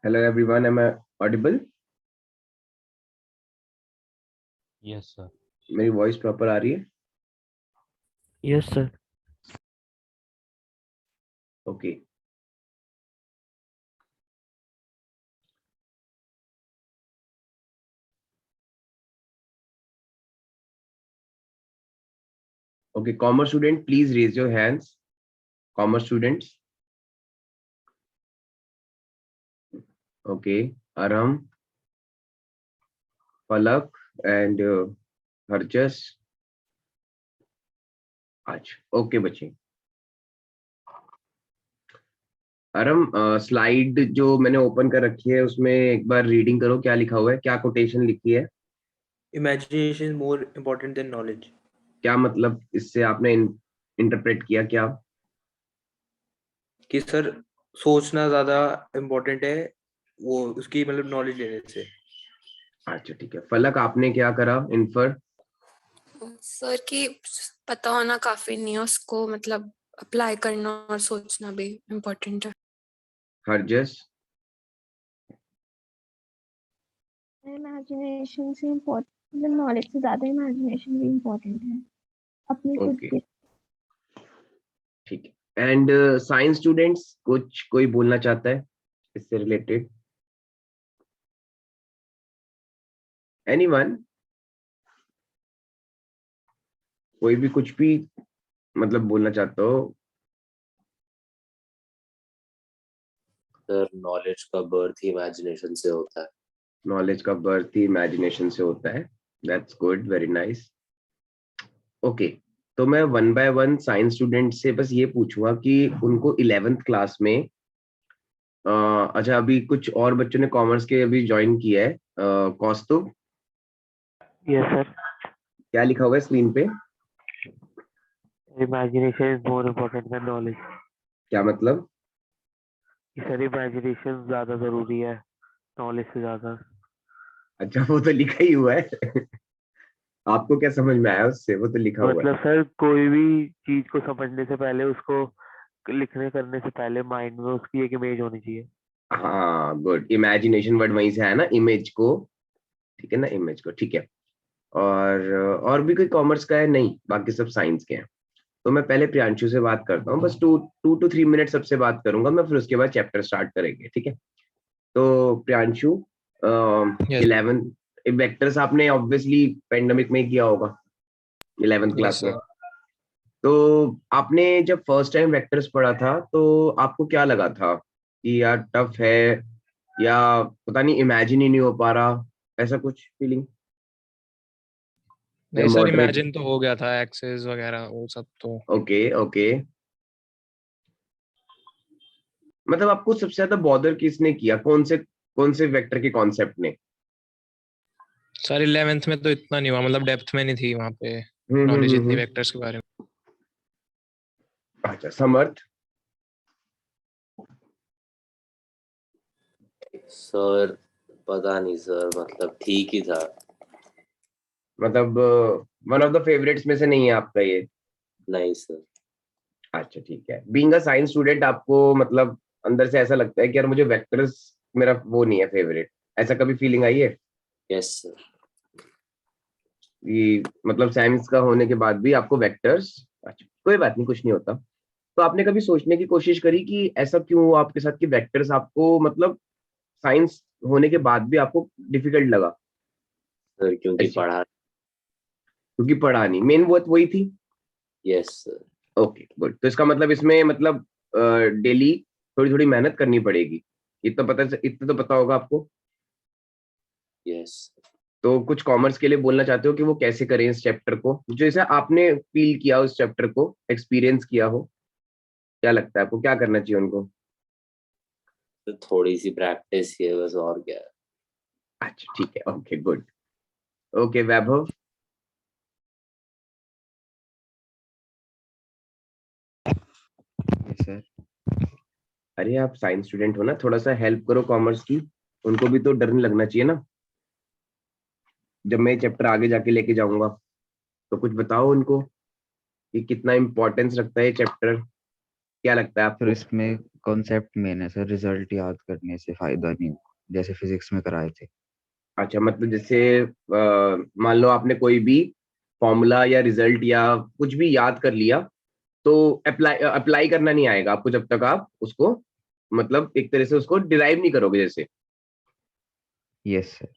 Hello everyone, am I audible? Yes sir. मेरी voice proper आ रही है? Yes sir. Okay. Okay, commerce student, please raise your hands. Commerce students. Okay, Aram, Palak, and Harjas. आज okay बच्चे। अरम, slide जो मैंने open कर रखी है उसमें एक बार रीडिंग करो, क्या लिखा हुआ है, क्या कोटेशन लिखी है? Imagination is more important than knowledge. क्या मतलब इससे आपने इंटरप्रेट किया क्या? कि सर सोचना ज्यादा इम्पोर्टेंट है वो उसकी मतलब नॉलेज लेने से। अच्छा ठीक है। फलक, आपने क्या करा इन्फर? सर कि पता होना काफी नहीं है, उसको मतलब अप्लाई करना और सोचना भी इम्पोर्टेंट है। हरजस? इमेजिनेशन से इम्पोर्टेंट, नॉलेज से ज्यादा इमेजिनेशन भी इम्पोर्टेंट है अपनी खुद ओके की। ठीक है। एंड साइंस स्टूडेंट्स, कोई बोलना चाहता है इससे रिलेटेड? एनीवन? कोई भी कुछ भी मतलब बोलना चाहता हो? सर नॉलेज का बर्थ इमेजिनेशन से होता है। नॉलेज का बर्थ ही इमेजिनेशन से होता है। That's good, very nice. Okay, तो मैं one by one science student से बस ये पूछूंगा कि उनको 11th क्लास में अच्छा, अभी कुछ और बच्चों ने कॉमर्स के अभी ज्वाइन किया है। कौस्तुभ, यस सर। क्या लिखा हुआ है स्क्रीन पे? Imagination is more important then knowledge. क्या मतलब? सर इमेजिनेशन ज्यादा जरूरी है नॉलेज से ज्यादा। अच्छा, वो तो लिखा ही हुआ है। आपको क्या समझ में आया उससे? वो तो लिखा हुआ है। मतलब सर कोई भी चीज को समझने से पहले उसको लिखने करने से पहले माइंड में उसकी एक इमेज होनी चाहिए। हाँ गुड, इमेजिनेशन वर्ड वहीं से आया ना, इमेज को। ठीक है ना, इमेज को, ठीक है। और भी कोई कॉमर्स का है? नहीं, बाकी सब साइंस के हैं। तो मैं पहले प्रियांशु से बात करता हूँ, बस 2 to 3 मिनट सबसे बात करूंगा मैं, फिर उसके बाद चैप्टर स्टार्ट करेंगे, ठीक है? तो प्रियांशु, 11 वेक्टर्स आपने ऑब्वियसली पेंडेमिक में ही किया होगा 11th क्लास में। तो आपने जब फर्स्ट टाइम वेक्टर्स पढ़ा था तो आपको क्या लगा था कि यार टफ है, या पता नहीं इमेजिन ही नहीं हो पा रहा, ऐसा कुछ फीलिंग? नहीं सर, इमेजिन तो हो गया था, एक्सेस वगैरह वो सब तो। Okay okay. मतलब आपको सबसे ज्यादा बॉदर किसने किया, कौन से वेक्टर के कॉन्सेप्ट ने? सर 11th में तो इतना नहीं हुआ, मतलब डेप्थ में नहीं थी वहाँ पे नॉलेज इतनी वेक्टर्स के बारे में। अच्छा, समर्थ? सर पता नहीं सर, मतलब ठीक ही था। मतलब वन ऑफ द फेवरेट्स में से नहीं है आपका ये? नहीं सर। अच्छा ठीक है। बीइंग अ साइंस स्टूडेंट, आपको मतलब अंदर से ऐसा लगता है कि यार मुझे वेक्टर्स मेरा वो नहीं है फेवरेट, ऐसा कभी फीलिंग आई है? Yes sir. कि मतलब साइंस का होने के बाद भी आपको वेक्टर्स, अच्छा कोई बात नहीं, कुछ नहीं होता। तो आपने कभी सोचने की कोशिश करी कि ऐसा क्यों हुआ आपके साथ कि वेक्टर्स आपको मतलब साइंस होने के बाद भी आपको डिफिकल्ट लगा? सर क्योंकि ऐसी- पढ़ा। क्योंकि पढ़ा नहीं, मेन वो वही थी। Yes sir. Okay good. तो इसका मतलब इसमें मतलब डेली थोड़ी थोड़ी मेहनत करनी पड़ेगी, इतना तो पता होगा आपको। यस। तो कुछ कॉमर्स के लिए बोलना चाहते हो कि वो कैसे करें इस चैप्टर को, जैसे आपने फील किया उस चैप्टर को, एक्सपीरियंस किया हो, क्या लगता है आपको क्या करना चाहिए उनको? तो थोड़ी सी प्रैक्टिस ही है बस, और क्या है। अच्छा ठीक है, ओके गुड। ओके वैभव? सर अरे आप साइंस स्टूडेंट हो ना, थोड़ा सा हेल्प करो कॉमर्स की, उनको भी तो डर नहीं लगना चाहिए ना जब मैं चैप्टर आगे जाके लेके जाऊंगा। तो कुछ बताओ उनको कि कितना इम्पोर्टेंस रखता है ये चैप्टर, क्या लगता है सर आपको? इसमें कॉन्सेप्ट मेन है सर, रिजल्ट याद करने से फायदा नहीं होगा, जैसे फिजिक्स में कराए थे। अच्छा, मतलब जैसे मान लो आपने कोई भी फॉर्मूला या रिजल्ट या कुछ भी याद कर लिया, तो अप्लाई करना नहीं आएगा आपको जब तक आप उसको मतलब एक तरह से उसको डिराइव नहीं करोगे जैसे। Yes sir.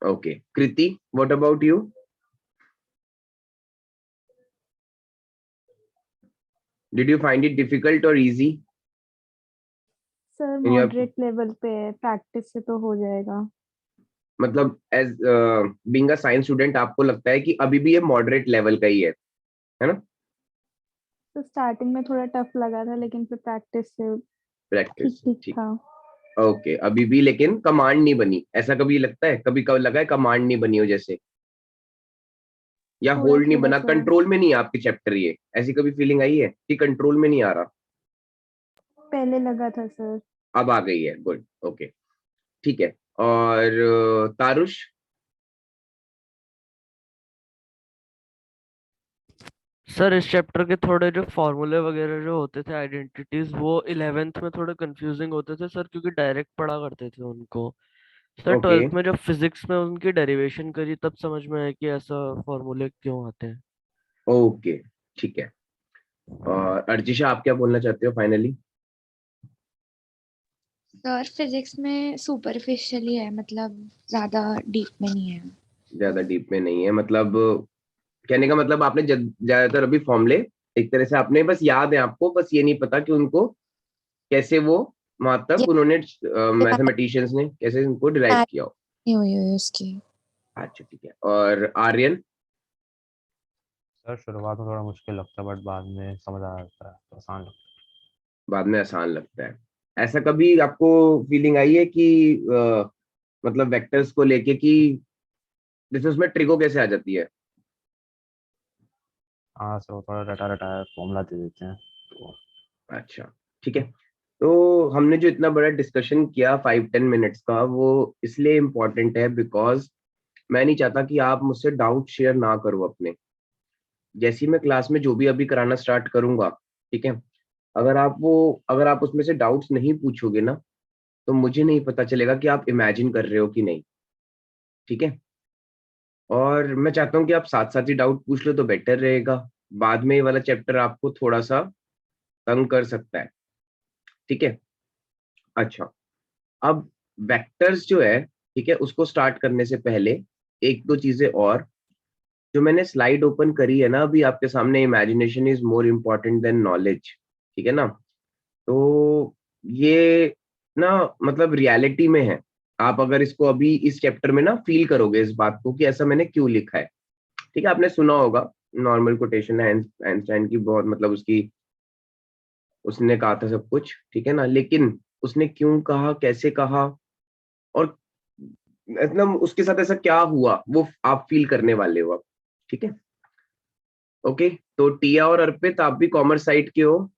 Okay, Kriti, what about you? Did you find it difficult or easy? Sir In your- moderate level पे है, प्रैक्टिस से तो हो जाएगा। मतलब as being a science student आपको लगता है कि अभी भी ये मॉडरेट लेवल का ही है ना? तो स्टार्टिंग में थोड़ा टफ लगा था, लेकिन फिर प्रैक्टिस से प्रैक्टिस, ठीक ठीक। था। ओके, अभी भी लेकिन कमांड नहीं बनी, ऐसा कभी लगता है? कभी कभी लगा है कमांड नहीं बनी हो जैसे, या थोड़ा होल्ड नहीं थोड़ा बना, सा कंट्रोल में नहीं है आपके चैप्टर, ये ऐसी कभी फीलिंग आई है कि कंट्रोल में नहीं आ रहा? पहले लगा था सर। अब आ गई है, गुड, ओके, ठीक है। और तारुष? सर इस चैप्टर के थोड़े जो फॉर्मूले वगैरह जो होते थे, आइडेंटिटीज, वो 11th में थोड़े कंफ्यूजिंग होते थे सर, क्योंकि डायरेक्ट पढ़ा करते थे उनको। सर ओके 12th में जब फिजिक्स में उनकी डेरिवेशन करी तब समझ में आया कि ऐसा फॉर्मूले क्यों आते हैं। ओके, ठीक है। और अर्चिशा, आप क्या बोलना चाहते हो फाइनली? सर फिजिक्स में सुपरफिशियली है, मतलब ज्यादा डीप में नहीं है। ज्यादा डीप में नहीं है, मतलब कहने का मतलब आपने ज्यादातर अभी फॉर्मूले एक तरह से आपने बस याद है आपको, बस ये नहीं पता कि उनको कैसे वो वहां तक उन्होंने मैथमेटिशियंस ने कैसे उनको डिराइव किया हो। नहीं हुई हुई उसकी। अच्छा, ठीक है। और आर्यन? सर शुरुआत में थोड़ा मुश्किल लगता है, बट बाद में समझ आ जाता है, तो आसान लगता है। बाद में आसान लगता है। ऐसा कभी आपको फीलिंग आई है कि मतलब वेक्टर्स को लेके कि जैसे उसमें ट्रिको कैसे आ जाती है? हाँ सर, वो थोड़ा रटा रटा फॉर्मूला दे देते हैं तो। अच्छा, ठीक है। तो हमने जो इतना बड़ा डिस्कशन किया 5-10 मिनट्स का, वो इसलिए इम्पोर्टेंट है बिकॉज मैं नहीं चाहता कि आप मुझसे डाउट शेयर ना करो अपने। जैसे ही मैं क्लास में जो भी अभी कराना स्टार्ट करूंगा, ठीक है, अगर आप उसमें से डाउट्स नहीं पूछोगे ना, तो मुझे नहीं पता चलेगा कि आप इमेजिन कर रहे हो कि नहीं, ठीक है। और मैं चाहता हूँ कि आप साथ साथ ही डाउट पूछ लो तो बेटर रहेगा। बाद में ये वाला चैप्टर आपको थोड़ा सा तंग कर सकता है, ठीक है। अच्छा, अब वेक्टर्स जो है, ठीक है, उसको स्टार्ट करने से पहले एक दो चीजें और, जो मैंने स्लाइड ओपन करी है ना अभी आपके सामने, imagination is more important then knowledge, ठीक है ना। तो ये ना मतलब रियलिटी में है। आप अगर इसको अभी इस चैप्टर में ना फील करोगे इस बात को कि ऐसा मैंने क्यों लिखा है, ठीक है। आपने सुना होगा नॉर्मल कोटेशन है आइंस्टाइन की, बहुत मतलब उसने कहा था सब कुछ, ठीक है ना, लेकिन उसने क्यों कहा, कैसे कहा, और मतलब उसके साथ ऐसा क्या हुआ, वो आप फील करने वाले हो अब, ठीक है। ओके, तो टिया और अर्पित, आप भी कॉमर्स साइड के हो,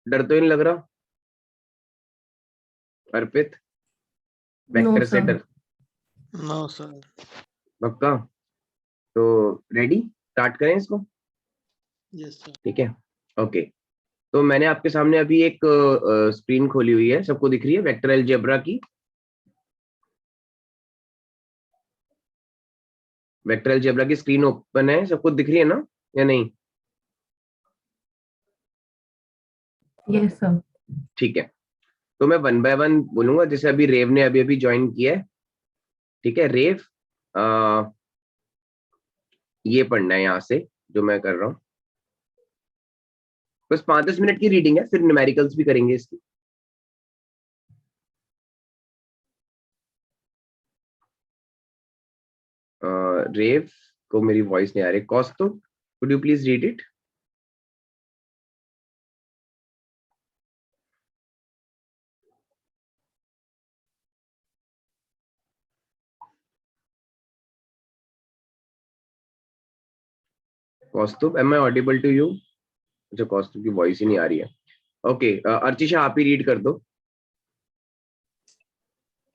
डर तो नहीं लग रहा? अर्पित, वेक्टर से डर? No sir. पक्का? तो रेडी, स्टार्ट करें इसको? Yes sir. ठीक है, ओके। तो मैंने आपके सामने अभी एक स्क्रीन खोली हुई है, सबको दिख रही है वेक्टर अलजेब्रा की? वेक्टर अलजेब्रा की स्क्रीन ओपन है, सबको दिख रही है ना या नहीं? Yes sir. ठीक है, तो मैं 1 बाय 1 बोलूंगा। जैसे अभी रेव ने अभी अभी ज्वाइन किया है, ठीक है। रेव, ये पढ़ना है यहाँ से जो मैं कर रहा हूँ, बस 5-10 मिनट की रीडिंग है, फिर न्यूमेरिकल्स भी करेंगे इसकी। रेव को मेरी वॉइस नहीं आ रही। कॉस्तो, could you please read it? Kaustubh, am I audible to you? अच्छा, कौस्तुभ की वॉइस ही नहीं आ रही है। ओके, अर्चिशा आप ही रीड कर दो।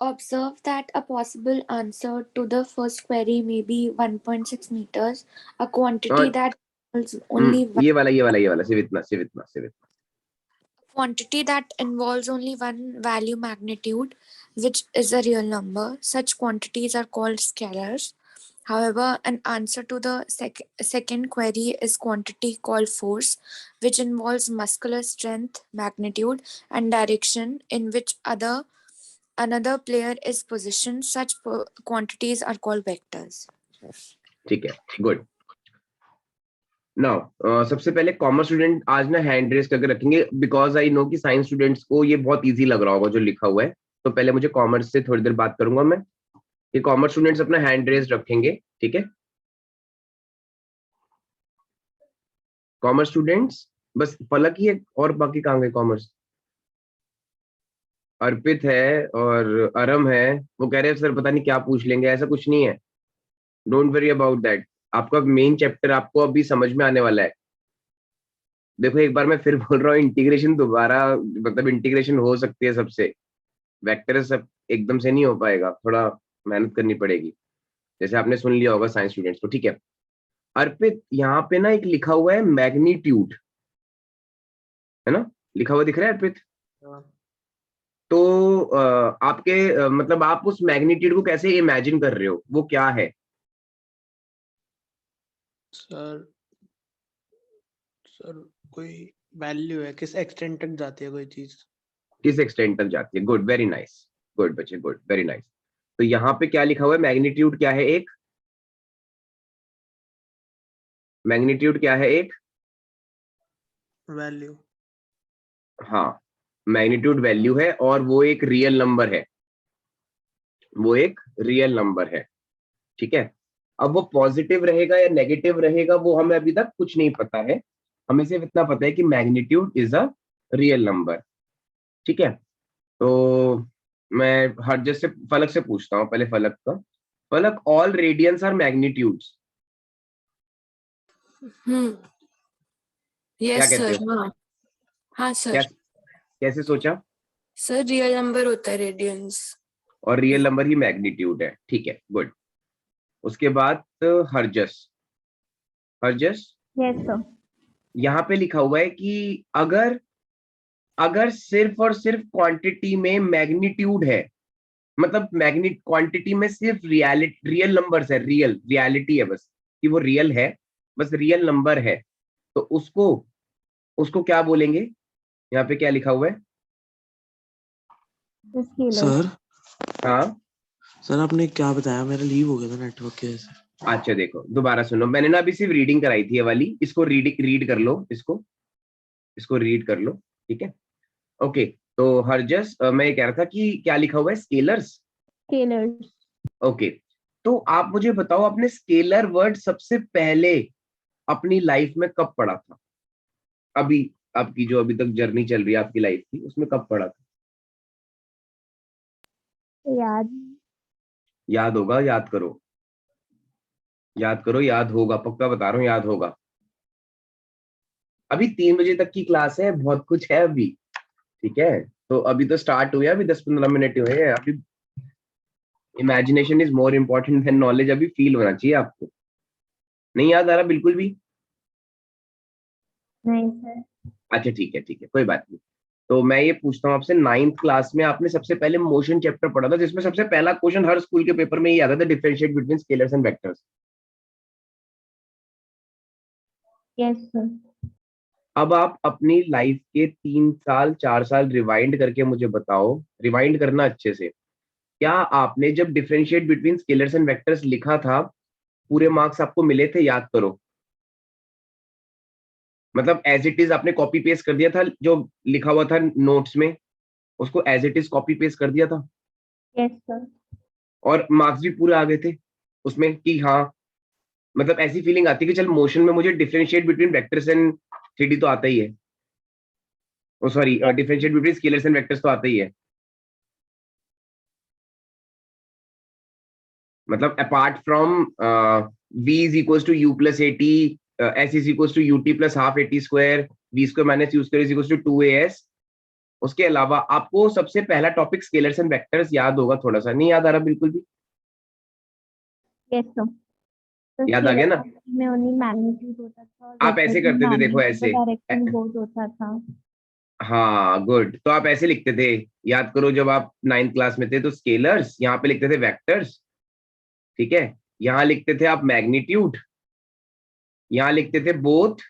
Observe that a possible answer to the first query may be 1.6 meters, a quantity that equals only one. ये वाला सिर्फ इतना। quantity that involves only one value magnitude, which is a real number. Such quantities are called scalars. However, an answer to the second query is quantity called force, which involves muscular strength, magnitude, and direction in which another player is positioned. Such quantities are called vectors. ठीक है, good. Now सबसे पहले commerce student आज ना hand raise करके रखेंगे, because I know कि science students को ये बहुत इजी लग रहा होगा जो लिखा हुआ है. तो पहले मुझे कॉमर्स से थोड़ी देर बात करूंगा मैं, कि कॉमर्स स्टूडेंट्स अपना हैंड रेस रखेंगे. ठीक है, कॉमर्स स्टूडेंट्स, बस फलक ही है और बाकी कहाँ गए कॉमर्स? अर्पित है और अरम है, वो कह रहे हैं सर पता नहीं क्या पूछ लेंगे. ऐसा कुछ नहीं है, डोंट वरी अबाउट दैट. आपका मेन चैप्टर आपको अभी समझ में आने वाला है. देखो एक बार मैं फिर बोल रहा हूँ, इंटीग्रेशन दोबारा मतलब इंटीग्रेशन हो सकती है सबसे, वेक्टर सब एकदम से नहीं हो पाएगा, थोड़ा मेहनत करनी पड़ेगी, जैसे आपने सुन लिया होगा साइंस स्टूडेंट्स को. ठीक है, अर्पित यहाँ पे ना एक लिखा हुआ है मैग्नीट्यूड, है ना, लिखा हुआ दिख रहा है अर्पित? तो आपके मतलब आप उस मैग्नीट्यूड को कैसे इमेजिन कर रहे हो, वो क्या है? सर कोई वैल्यू है, किस एक्सटेंट तक जाती है कोई चीज, किस एक्सटेंट तक जाती है. गुड, वेरी नाइस, गुड बच्चे, गुड, वेरी नाइस. तो यहाँ पे क्या लिखा हुआ है? मैग्नीट्यूड क्या है? एक मैग्नीट्यूड क्या है? एक वैल्यू. हाँ, मैग्नीट्यूड वैल्यू है और वो एक रियल नंबर है, वो एक रियल नंबर है. ठीक है, अब वो पॉजिटिव रहेगा या नेगेटिव रहेगा वो हमें अभी तक कुछ नहीं पता है, हमें सिर्फ इतना पता है कि magnitude is a real number. ठीक है, तो मैं हर जैसे फलक से पूछता हूँ पहले. फलक का, फलक, ऑल रेडियंस आर मैग्नीट्यूड्स. क्या यस कहते सर. हो? हाँ हाँ सर. कैसे सोचा? सर रियल नंबर होता है रेडियंस. और रियल नंबर ही मैग्नीट्यूड है. ठीक है, गुड. उसके बाद हरजस, हरजस यस सर. यहाँ पे लिखा हुआ है कि अगर सिर्फ और सिर्फ क्वांटिटी में मैग्नीट्यूड है, मतलब क्वांटिटी में सिर्फ रियल नंबर्स है, रियलिटी है बस, कि वो रियल है, बस रियल नंबर है, तो उसको क्या बोलेंगे? यहाँ पे क्या लिखा हुआ है? सर हाँ सर आपने क्या बताया, मेरा लीव हो गया था नेटवर्क की वजह से. अच्छा देखो, दोबारा सुनो, मैंने ना अभी सिर्फ रीडिंग कराई थी ये वाली, इसको रीड कर लो, इसको रीड कर लो. ठीक है, ओके. तो हरजस मैं ये कह रहा था कि क्या लिखा हुआ है? स्केलर्स. स्केलर्स. ओके, तो आप मुझे बताओ, आपने स्केलर वर्ड सबसे पहले अपनी लाइफ में कब पढ़ा था? अभी आपकी जो अभी तक जर्नी चल रही है आपकी लाइफ की, उसमें कब पढ़ा था? याद होगा, याद करो, याद होगा, पक्का बता रहा हूँ, याद होगा. अभी 3 बजे तक की क्लास है, बहुत कुछ है अभी. ठीक है, तो अभी तो स्टार्ट हुआ है, अभी 10-15 मिनट हुए हैं. अभी imagination is more important then knowledge. अभी फील होना चाहिए आपको. नहीं याद आ रहा बिल्कुल भी? नहीं सर. अच्छा ठीक है, कोई बात नहीं. तो मैं ये पूछता हूँ आपसे, 9th क्लास में आपने सबसे पहले मोशन चैप्टर पढ़ा था, जिसमें सबसे पहला क्वेश्चन हर स्कूल के पेपर में ही आता था, differentiate between scalars and vectors. Yes sir. अब आप अपनी लाइफ के 3 साल 4 साल रिवाइंड करके मुझे बताओ, रिवाइंड करना अच्छे से, क्या आपने जब differentiate between scalars and vectors लिखा था, पूरे मार्क्स आपको मिले थे? याद करो, मतलब एज इट इज आपने कॉपी पेस्ट कर दिया था, जो लिखा हुआ था नोट्स में उसको as it is copy paste कर दिया था, यस सर. और मार्क्स भी पूरे आ गए थे उसमें, कि हाँ, मतलब ऐसी फीलिंग आती है कि चल मोशन में मुझे differentiate between vectors and 3D तो आता ही है, oh sorry, differentiate between scalars and vectors तो आता ही है. मतलब apart from v is equals to u plus at, s is equals to ut plus half at square, v square minus u square is equals to 2as. उसके अलावा आपको सबसे पहला टॉपिक स्केलर्स एंड वेक्टर्स याद होगा थोड़ा सा? नहीं याद आ रहा बिल्कुल भी? Yes sir. याद आ गया ना? में ओनली मैग्नीट्यूड होता था. आप ऐसे करते थे, देखो ऐसे, डायरेक्शन बोर्ड होता था. हाँ गुड, तो आप ऐसे लिखते थे, याद करो जब आप 9th क्लास में थे तो स्केलर्स, यहाँ पे लिखते थे वेक्टर्स, ठीक है, यहाँ लिखते थे आप मैग्नीट्यूड, यहाँ लिखते थे both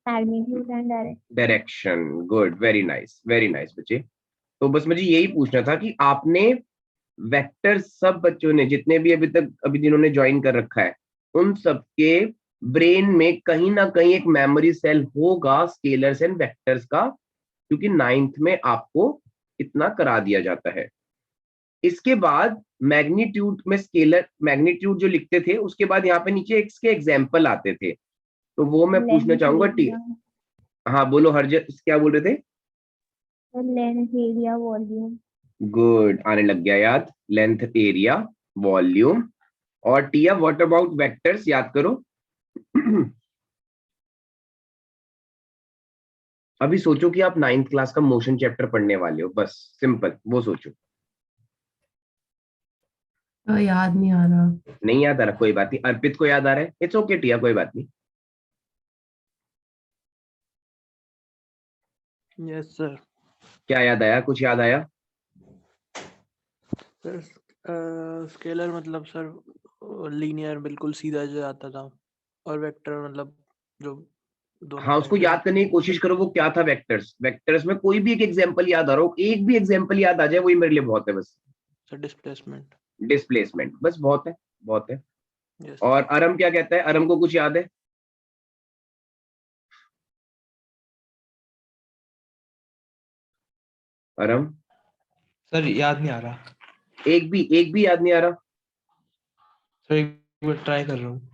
magnitude and direction. Direction. Good, very nice बच्चे। तो बस मुझे यही पूछना था कि आपने वेक्टर, सब बच्चों ने जितने भी अभी जिन्होंने ज्वाइन कर रखा है, उन सबके ब्रेन में कहीं ना कहीं एक मेमोरी सेल होगा स्केलर्स एंड वेक्टर्स का, क्योंकि 9th में आपको इतना करा दिया जाता है। इसके बाद मैग्नीट्यूड में स्केलर मैग्नीट्यूड जो लिखते थे, उसके बाद यहाँ पे नीचे इसके एग्जाम्पल आते थे, तो वो मैं पूछना चाहूंगा। हाँ बोलो क्या बोल रहे थे? Length area volume. गुड, आने लग गया याद, लेंथ एरिया वॉल्यूम। और टिया व्हाट अबाउट वेक्टर्स, याद करो। अभी सोचो कि आप 9th क्लास का मोशन चैप्टर पढ़ने वाले हो, बस सिंपल वो सोचो। याद नहीं आ रहा। नहीं याद आ रहा, कोई बात नहीं। अर्पित को याद आ रहा है, इट्स ओके टिया, कोई बात नहीं। Yes sir. क्या याद आया, कुछ याद आया? सर स्केलर मतलब सर लीनियर बिल्कुल सीधा जो आता था, और वेक्टर मतलब जो दोनों हाँ, उसको याद करने की कोशिश करो, वो क्या था वेक्टर्स। वेक्टर्स में कोई भी एक एग्जांपल याद आ रहा हो, एक भी एग्जांपल याद आ जाए, वही मेरे लिए बहुत है बस। Sir displacement. डिस्प्लेसमेंट, बस बहुत है, बहुत है। यस। और अरम क्या कहता है, अरम को कुछ याद है? अरम सर याद नहीं आ रहा। एक भी याद नहीं आ रहा? सर एक बार ट्राई कर रहा हूँ।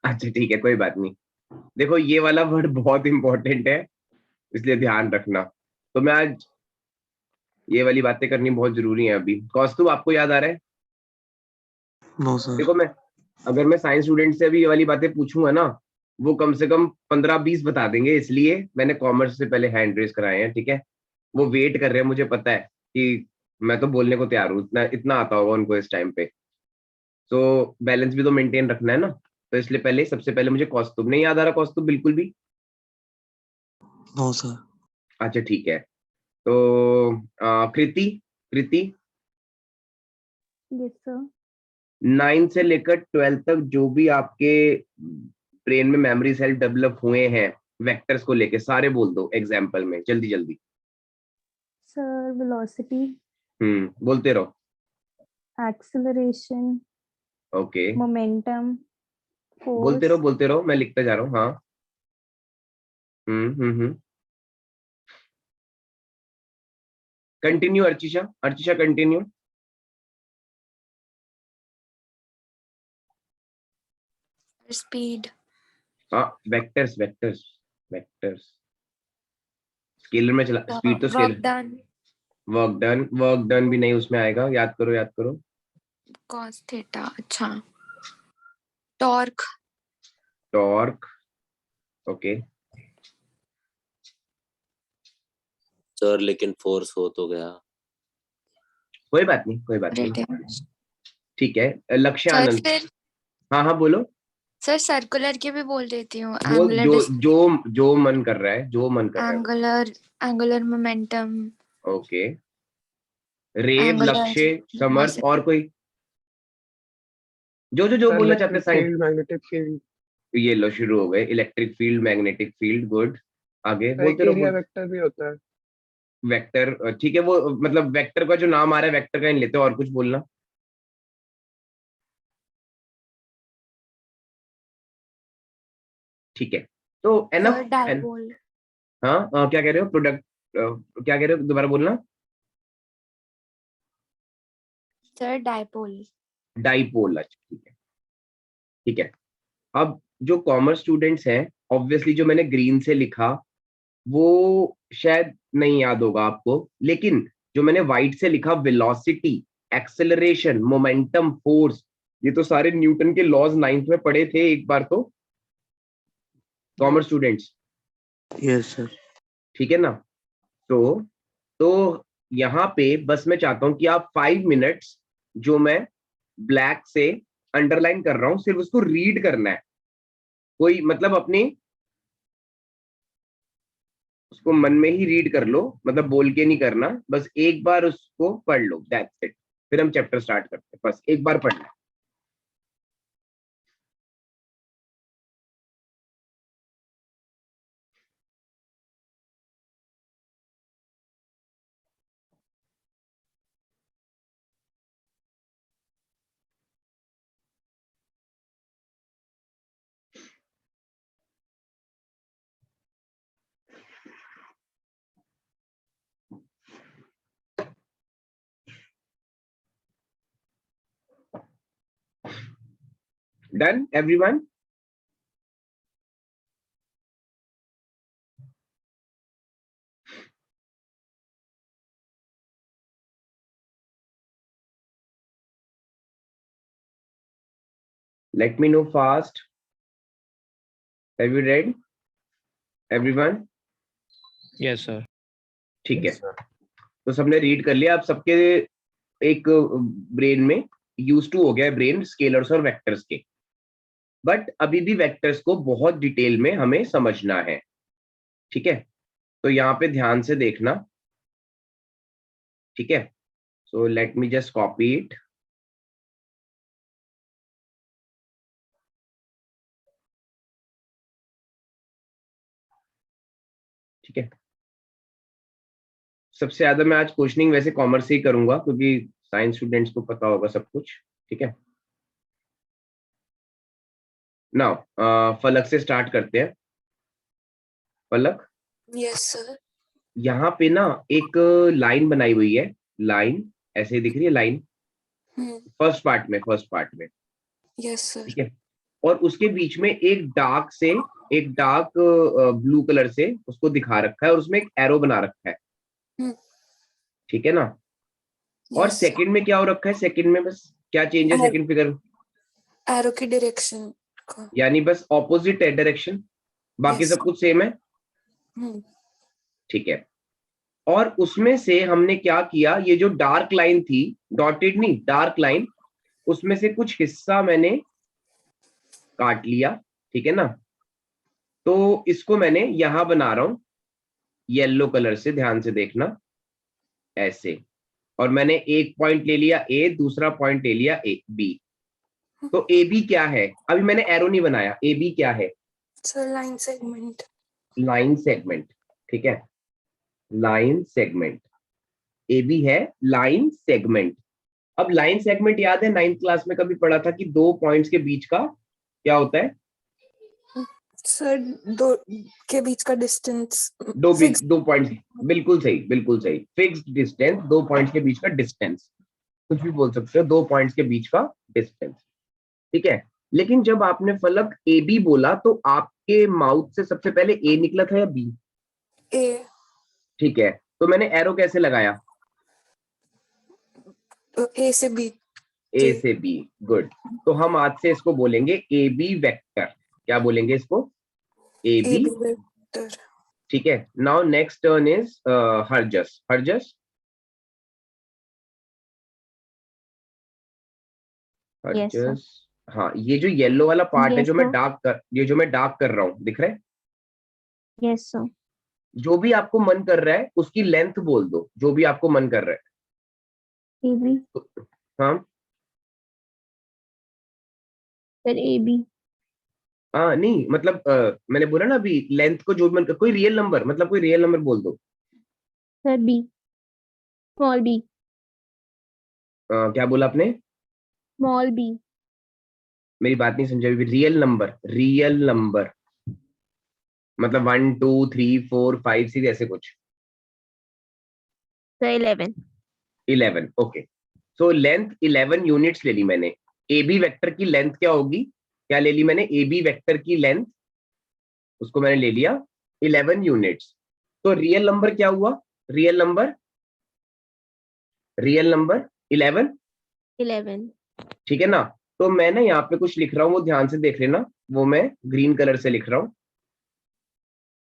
अच्छा ठीक है, कोई बात नहीं। देखो ये वाला वर्ड बहुत इंपॉर्टेंट है, इसलिए ध्यान रखना। तो मैं आज ये वाली बातें करनी बहुत जरूरी है। अभी कौस्तुभ आपको याद आ रहा है? No sir. देखो अगर मैं साइंस स्टूडेंट से अभी ये वाली बातें पूछूंगा ना, वो कम से कम 15-20 बता देंगे, इसलिए मैंने कॉमर्स से पहले हैंड रेज कराए हैं, ठीक है। वो वेट कर रहे हैं, मुझे पता है कि मैं तो बोलने को तैयार हूँ, इतना इतना आता होगा उनको इस टाइम पे। तो बैलेंस भी तो मेंटेन रखना है ना, तो इसलिए सबसे पहले मुझे कौस्तुभ। नहीं याद आ रहा कौस्तुभ बिल्कुल भी? No sir. अच्छा ठीक है, तो कृति कृति यस सर। 9 से लेकर 12 तक जो भी आपके ब्रेन में मेमोरी सेल डेवलप हुए हैं वेक्टर्स को लेके, सारे बोल दो एग्जाम्पल में, जल्दी जल्दी। सर वेलोसिटी, बोलते रहो। एक्सेलरेशन, ओके, मोमेंटम, बोलते फोर्स। रहो, मैं लिखता जा रहा हूँ। हाँ, कंटिन्यू अर्चिशा कंटिन्यू। स्पीड। हाँ, वेक्टर्स वेक्टर्स वेक्टर्स स्केलर में चला, स्पीड तो work scalar. Done. Work done भी नहीं उसमें आएगा, याद करो। Cos theta. अच्छा। टॉर्क। Torque, okay. सर लेकिन फोर्स हो तो गया। कोई बात नहीं, ठीक है। लक्ष्य सर आनंद। फिर हाँ बोलो। सर सर्कुलर के भी बोल देती हूँ। बोल, एंगुलर जो मन कर रहा है, एंगुलर मोमेंटम। ओके। रेव, एंगुलर लक्ष्य, समर्थ, और कोई जो बोलना चाहते हैं साइंस। Magnetic field. ये लो शुरू हो गए, electric field, magnetic field, good. आगे एक बोलते एरिया रहो। वेक्टर भी होता है। वेक्टर, ठीक है, वो मतलब वेक्टर का जो नाम आ रहा है वेक्टर का ही लेते हो, और कुछ बोलना। ठीक है, तो सर एनफ। डाइपोल। हाँ, क्या कह रहे हो? प्रोडक्ट, क्या कह रहे हो, दोबारा बोलना। Sir dipole. डाइपोल, अच्छा ठीक है। अब जो कॉमर्स स्टूडेंट्स हैं, ऑब्वियसली जो मैंने ग्रीन से लिखा वो शायद नहीं याद होगा आपको, लेकिन जो मैंने व्हाइट से लिखा, वेलोसिटी, एक्सेलरेशन, मोमेंटम, फोर्स, ये तो सारे न्यूटन के लॉज 9th में पढ़े थे एक बार तो, कॉमर्स स्टूडेंट्स। Yes sir. ठीक है ना? तो यहाँ पे बस मैं चाहता हूं कि आप 5 मिनट्स, जो मैं ब्लैक से अंडरलाइन कर रहा हूं, सिर्फ उसको रीड करना है। कोई मतलब अपनी उसको मन में ही रीड कर लो, मतलब बोल के नहीं करना, बस एक बार उसको पढ़ लो, दैट्स इट। फिर हम चैप्टर स्टार्ट करते हैं, बस एक बार पढ़ना। Done, everyone? Let me know fast. Have you read? Everyone? Yes sir. ठीक है, तो सबने रीड कर लिया। अब सबके एक ब्रेन में यूज टू हो गया है ब्रेन स्केलर्स और वेक्टर्स के, बट अभी भी वेक्टर्स को बहुत डिटेल में हमें समझना है। ठीक है, तो यहाँ पे ध्यान से देखना। ठीक है, so let me just copy it. ठीक है, सबसे ज्यादा मैं आज क्वेश्चनिंग वैसे कॉमर्स से ही करूंगा, क्योंकि साइंस स्टूडेंट्स को पता होगा सब कुछ। ठीक है, नाउ फलक से स्टार्ट करते हैं। फलक, यस सर। यहाँ पे ना एक लाइन बनाई हुई है, लाइन ऐसे दिख रही है, लाइन फर्स्ट पार्ट में। Yes sir. ठीक है, और उसके बीच में एक डार्क ब्लू कलर से उसको दिखा रखा है, और उसमें एक एरो बना रखा है। ठीक है ना, और सेकंड में क्या हो रखा है, सेकंड में बस क्या चेंज है सेकंड फिगर, एरो की डायरेक्शन का, यानी बस ऑपोजिट है डायरेक्शन, बाकी सब कुछ सेम है। ठीक है, और उसमें से हमने क्या किया, ये जो डार्क लाइन थी, डॉटेड नहीं, डार्क लाइन, उसमें से कुछ हिस्सा मैंने काट लिया। ठीक है ना, तो इसको मैंने यहां बना रहा हूं येलो कलर से, ध्यान से देखना ऐसे, और मैंने एक पॉइंट ले लिया ए, दूसरा पॉइंट ले लिया ए बी। तो ए बी क्या है, अभी मैंने एरो नहीं बनाया, ए बी क्या है sir? Line segment. Line segment. ठीक है, लाइन सेगमेंट, ए बी है लाइन सेगमेंट। अब लाइन सेगमेंट याद है, 9th क्लास में कभी पढ़ा था कि दो पॉइंट्स के बीच का क्या होता है सर? दो के बीच का डिस्टेंस, दो पॉइंट्स, बिल्कुल सही, फिक्स्ड डिस्टेंस, दो पॉइंट्स के बीच का डिस्टेंस, कुछ भी बोल सकते हो, दो पॉइंट्स के बीच का डिस्टेंस। ठीक है, लेकिन जब आपने फलक ए बी बोला तो आपके माउथ से सबसे पहले ए निकला था या बी? ए। ठीक है, तो मैंने एरो कैसे लगाया? ए से बी। ए से बी, गुड। तो हम आज से इसको बोलेंगे ए बी वेक्टर। क्या बोलेंगे इसको? A B vector. ठीक है, now next turn is Harjas. Harjas, हाँ, ये जो येलो वाला पार्ट है, जो मैं डार्क कर रहा हूँ, दिख रहा है? Yes sir. जो भी आपको मन कर रहा है उसकी लेंथ बोल दो, जो भी आपको मन कर रहा है। A B. हाँ सर ए बी। हाँ, नहीं मतलब मैंने बोला ना अभी, लेंथ को जो भी मन कर, कोई रियल नंबर, मतलब कोई रियल नंबर बोल दो। Sir B, small B. क्या बोला आपने? Small B. मेरी बात नहीं समझा अभी। रियल नंबर मतलब 1 2 3 4 5 6 ऐसे कुछ। Sir 11, okay. So length 11 units ले ली मैंने। ए बी वेक्टर की लेंथ क्या होगी, क्या ले ली मैंने? ए बी वेक्टर की लेंथ, उसको मैंने ले लिया 11 यूनिट्स। तो रियल नंबर क्या हुआ? Real number 11। ठीक है ना, तो मैं ना यहाँ पे कुछ लिख रहा हूँ, वो ध्यान से देख लेना, वो मैं ग्रीन कलर से लिख रहा हूँ।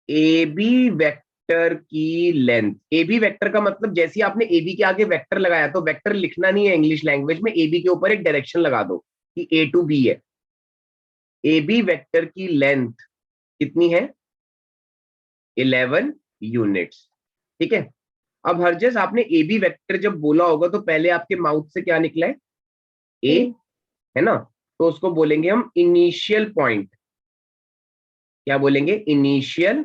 ए बी वेक्टर की लेंथ, ए बी वेक्टर का मतलब जैसे ही आपने ए बी के आगे वेक्टर लगाया, तो वेक्टर लिखना नहीं है इंग्लिश लैंग्वेज में, ए बी के ऊपर एक डायरेक्शन लगा दो कि ए टू बी है। ए बी वेक्टर की लेंथ कितनी है? 11 यूनिट्स। ठीक है, अब हरजस आपने ए बी वेक्टर जब बोला होगा तो पहले आपके माउथ से क्या निकला है? ए, है ना? तो उसको बोलेंगे हम इनिशियल पॉइंट। क्या बोलेंगे? Initial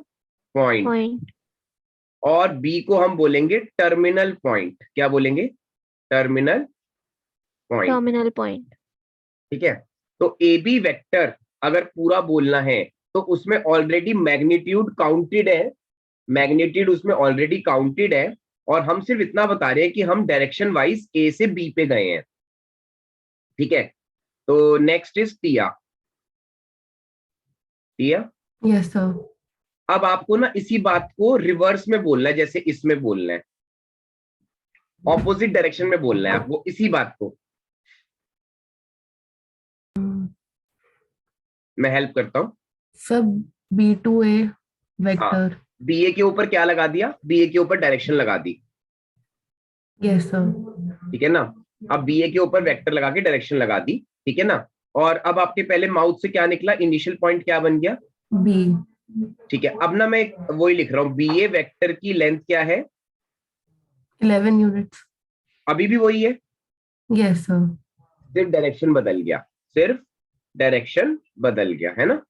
point. और बी को हम बोलेंगे टर्मिनल पॉइंट। क्या बोलेंगे? Terminal point. ठीक है, तो ए बी वेक्टर अगर पूरा बोलना है तो उसमें ऑलरेडी मैग्नीट्यूड काउंटेड है, मैग्नीट्यूड उसमें ऑलरेडी काउंटेड है, और हम सिर्फ इतना बता रहे हैं कि हम डायरेक्शन वाइज ए से बी पे गए हैं। ठीक है, तो next is Tia. Tia, yes sir. अब आपको ना इसी बात को रिवर्स में बोलना है, जैसे इसमें बोलना है, ऑपोजिट डायरेक्शन में बोलना है आपको इसी बात को। मैं हेल्प करता हूँ। सब B2A वेक्टर। बी ए के ऊपर क्या लगा दिया? बी ए के ऊपर डायरेक्शन लगा दी। Yes sir. ठीक है ना? अब बी ए के ऊपर वेक्टर लगा के डायरेक्शन लगा दी। ठीक है ना? और अब आपके पहले माउथ से क्या निकला? इनिशियल पॉइंट क्या बन गया? B। ठीक है, अब ना मैं वही लिख रहा हूँ, बी ए वेक्टर की लेंथ क्या है? 11 यूनिट्स। अभी भी वही है? Yes sir. सिर्फ डायरेक्शन बदल गया, सिर्फ डायरेक्शन बदल गया, है ना?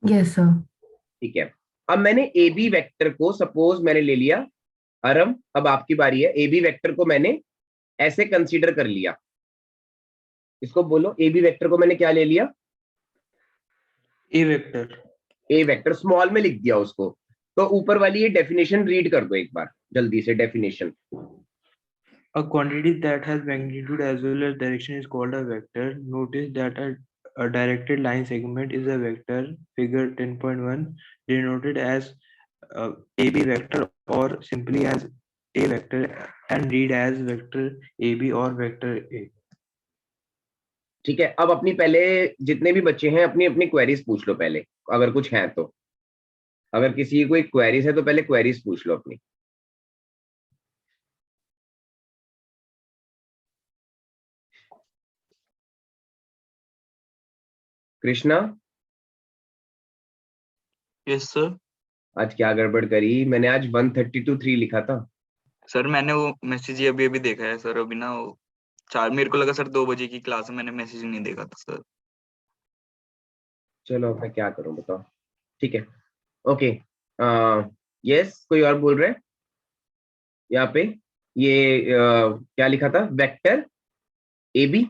Yes sir. ठीक है, अब मैंने ए बी वेक्टर को, सपोज मैंने ले लिया, अरम अब आपकी बारी है। ए बी वेक्टर को मैंने ऐसे कंसीडर कर लिया, इसको बोलो, ए बी वेक्टर को मैंने क्या ले लिया? ए वेक्टर। ए वेक्टर स्मॉल में लिख दिया उसको। तो ऊपर वाली ये डेफिनेशन रीड कर दो एक बार जल्दी से, definition. A quantity that has magnitude as well as direction is called a vector. Notice that a directed line segment is a vector. Figure 10.1 denoted as AB vector or simply as A vector and read as vector AB or vector A. ठीक है, अब अपनी पहले जितने भी बच्चे हैं अपनी अपनी क्वेरीज पूछ लो पहले, अगर कुछ है तो। अगर किसी की कोई क्वेरीज है तो पहले क्वेरीज पूछ लो अपनी। Krishna, yes sir. आज क्या गड़बड़ करी? मैंने आज 132 लिखा था। सर मैंने वो मैसेज ही अभी अभी देखा है सर, अभी ना वो मेरे को लगा सर 2 बजे की क्लास में, मैंने मैसेज नहीं देखा था सर। चलो मैं क्या करूं बताओ। ठीक है, ओके। यस, कोई और बोल रहे हैं? यहाँ पे ये क्या लिखा था? Vector A B.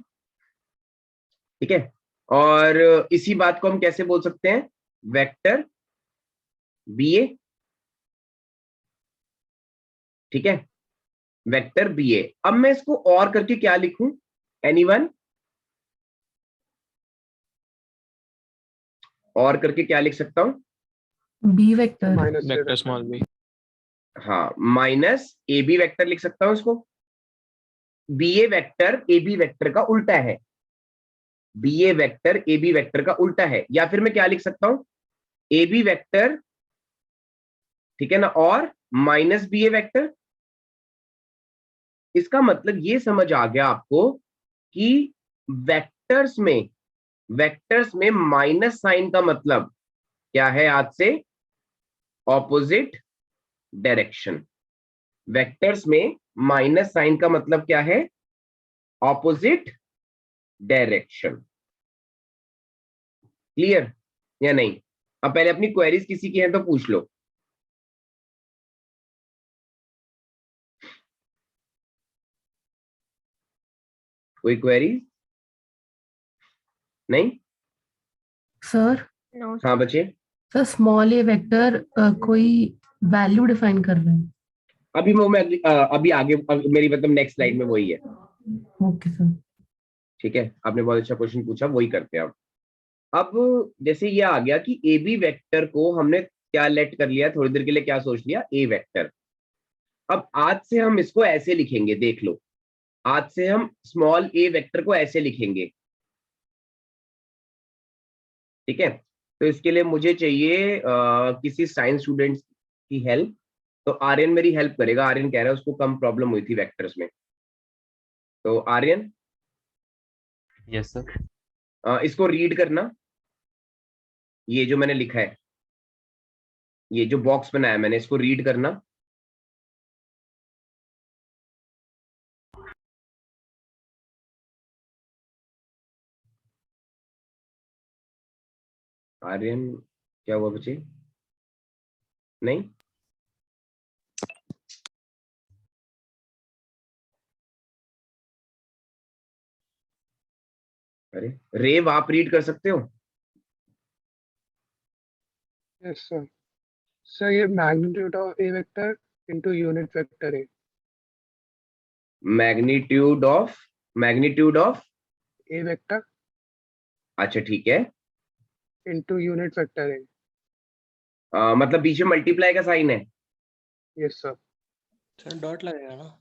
ठीक है, और इसी बात को हम कैसे बोल सकते हैं? वेक्टर बी ए। ठीक है, वेक्टर बी ए। अब मैं इसको और करके क्या लिखूं? एनीवन? और करके क्या लिख सकता हूं? B vector. Vector small B. हाँ, माइनस ए बी वेक्टर लिख सकता हूं इसको। B A vector A B vector का उल्टा है, B A vector A B vector का उल्टा है। या फिर मैं क्या लिख सकता हूं? ए बी वेक्टर, ठीक है ना, और माइनस बी ए वेक्टर। इसका मतलब ये समझ आ गया आपको कि वेक्टर्स में माइनस साइन का मतलब क्या है? आज से ऑपोजिट डायरेक्शन। वेक्टर्स में माइनस साइन का मतलब क्या है? Opposite direction. क्लियर या नहीं? अब पहले अपनी क्वेरीज किसी की है तो पूछ लो। कोई क्वेरी? नहीं सर। हाँ बच्चे, सर स्मॉल ए वेक्टर कोई वैल्यू डिफाइन कर रहे हैं? अभी वो मैं अभी आगे मेरी मतलब नेक्स्ट स्लाइड में वही है। Okay sir. ठीक है, आपने बहुत अच्छा क्वेश्चन पूछा, वही करते हैं अब जैसे ये आ गया कि ए बी वेक्टर को हमने क्या लेट कर लिया, थोड़ी देर के लिए क्या सोच लिया? ए वेक्टर। अब आज से हम इसको ऐसे लिखेंगे, देख लो, आज से हम स्मॉल ए वेक्टर को ऐसे लिखेंगे। ठीक है, तो इसके लिए मुझे चाहिए किसी साइंस स्टूडेंट की हेल्प। तो आर्यन मेरी हेल्प करेगा। आर्यन कह रहा है उसको कम प्रॉब्लम हुई थी वेक्टर्स में। तो आर्यन, यस सर। इसको रीड करना, ये जो मैंने लिखा है ये जो बॉक्स बनाया मैंने, इसको रीड करना। आर्यन क्या हुआ बच्चे? नहीं, अरे रेव आप रीड कर सकते हो? Yes sir. सर ये magnitude of A vector into unit vector A. Magnitude of A vector अच्छा ठीक है, इनटू यूनिट वेक्टर ए। मतलब बीच में मल्टीप्लाई का साइन है? Yes sir. सर डॉट लगेगा ना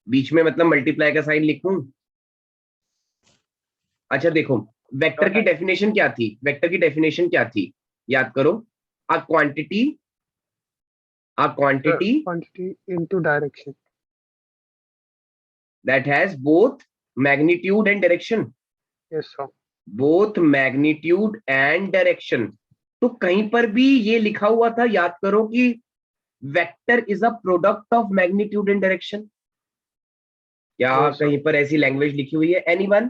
बीच में, मतलब मल्टीप्लाई का साइन लिखूं? अच्छा देखो, वेक्टर की डेफिनेशन क्या थी? वेक्टर की डेफिनेशन क्या थी, याद करो। A quantity quantity into direction that has both magnitude and direction. Yes sir. both magnitude and direction. तो कहीं पर भी ये लिखा हुआ था, याद करो, कि vector is a product of magnitude and direction. क्या Yes, sir. कहीं पर ऐसी लैंग्वेज लिखी हुई है? Anyone?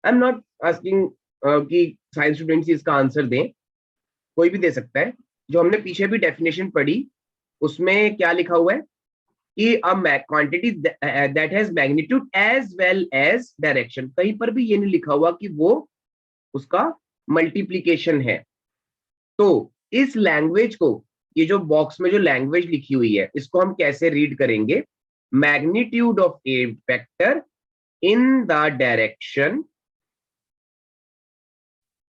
I am not asking कि साइंस स्टूडेंट्स इसका आंसर दें, कोई भी दे सकता है। जो हमने पीछे भी डेफिनेशन पढ़ी, उसमें क्या लिखा हुआ है कि a quantity that has magnitude as well as direction. कहीं पर भी ये नहीं लिखा हुआ कि वो उसका मल्टीप्लीकेशन है। तो इस लैंग्वेज को, ये जो बॉक्स में जो लैंग्वेज लिखी हुई है, इसको हम कैसे रीड करेंगे? Magnitude of A vector in the direction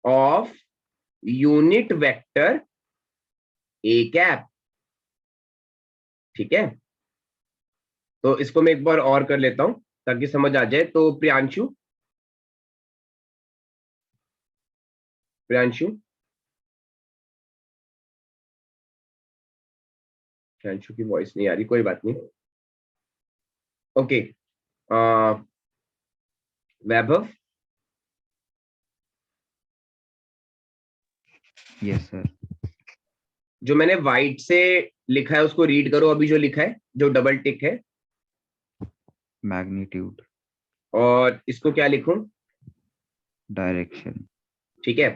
of unit vector A cap. ठीक है, तो इसको मैं एक बार और कर लेता हूं ताकि समझ आ जाए। तो प्रियांशु की वॉइस नहीं आ रही, कोई बात नहीं। ओके, वैभव। Yes sir. जो मैंने व्हाइट से लिखा है उसको रीड करो, अभी जो लिखा है, जो डबल टिक है। मैग्नीट्यूड। और इसको क्या लिखूं? डायरेक्शन। ठीक है,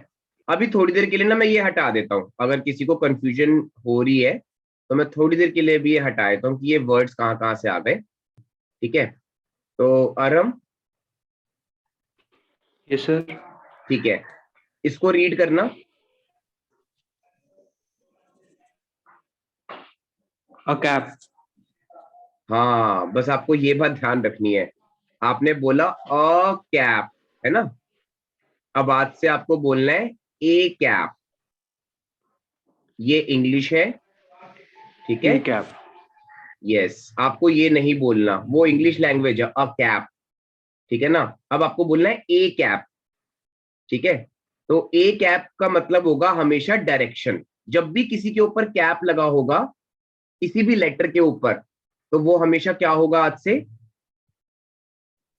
अभी थोड़ी देर के लिए ना मैं ये हटा देता हूं। अगर किसी को कंफ्यूजन हो रही है तो मैं थोड़ी देर के लिए भी ये हटा देता हूं कि ये वर्ड्स कहाँ कहाँ से आ गए। ठीक है, तो अरम। Yes sir. ठीक है, इसको रीड करना। A cap. हाँ, बस आपको ये बात ध्यान रखनी है। आपने बोला अ कैप, है ना? अब आज से आपको बोलना है ए कैप। ये इंग्लिश है, ठीक है? A cap. यस, आपको ये नहीं बोलना, वो इंग्लिश लैंग्वेज है, अ कैप। ठीक है ना? अब आपको बोलना है ए कैप। ठीक है, तो ए कैप का मतलब होगा हमेशा डायरेक्शन। जब भी किसी के ऊपर कैप लगा होगा, किसी भी लेटर के ऊपर, तो वो हमेशा क्या होगा आज से?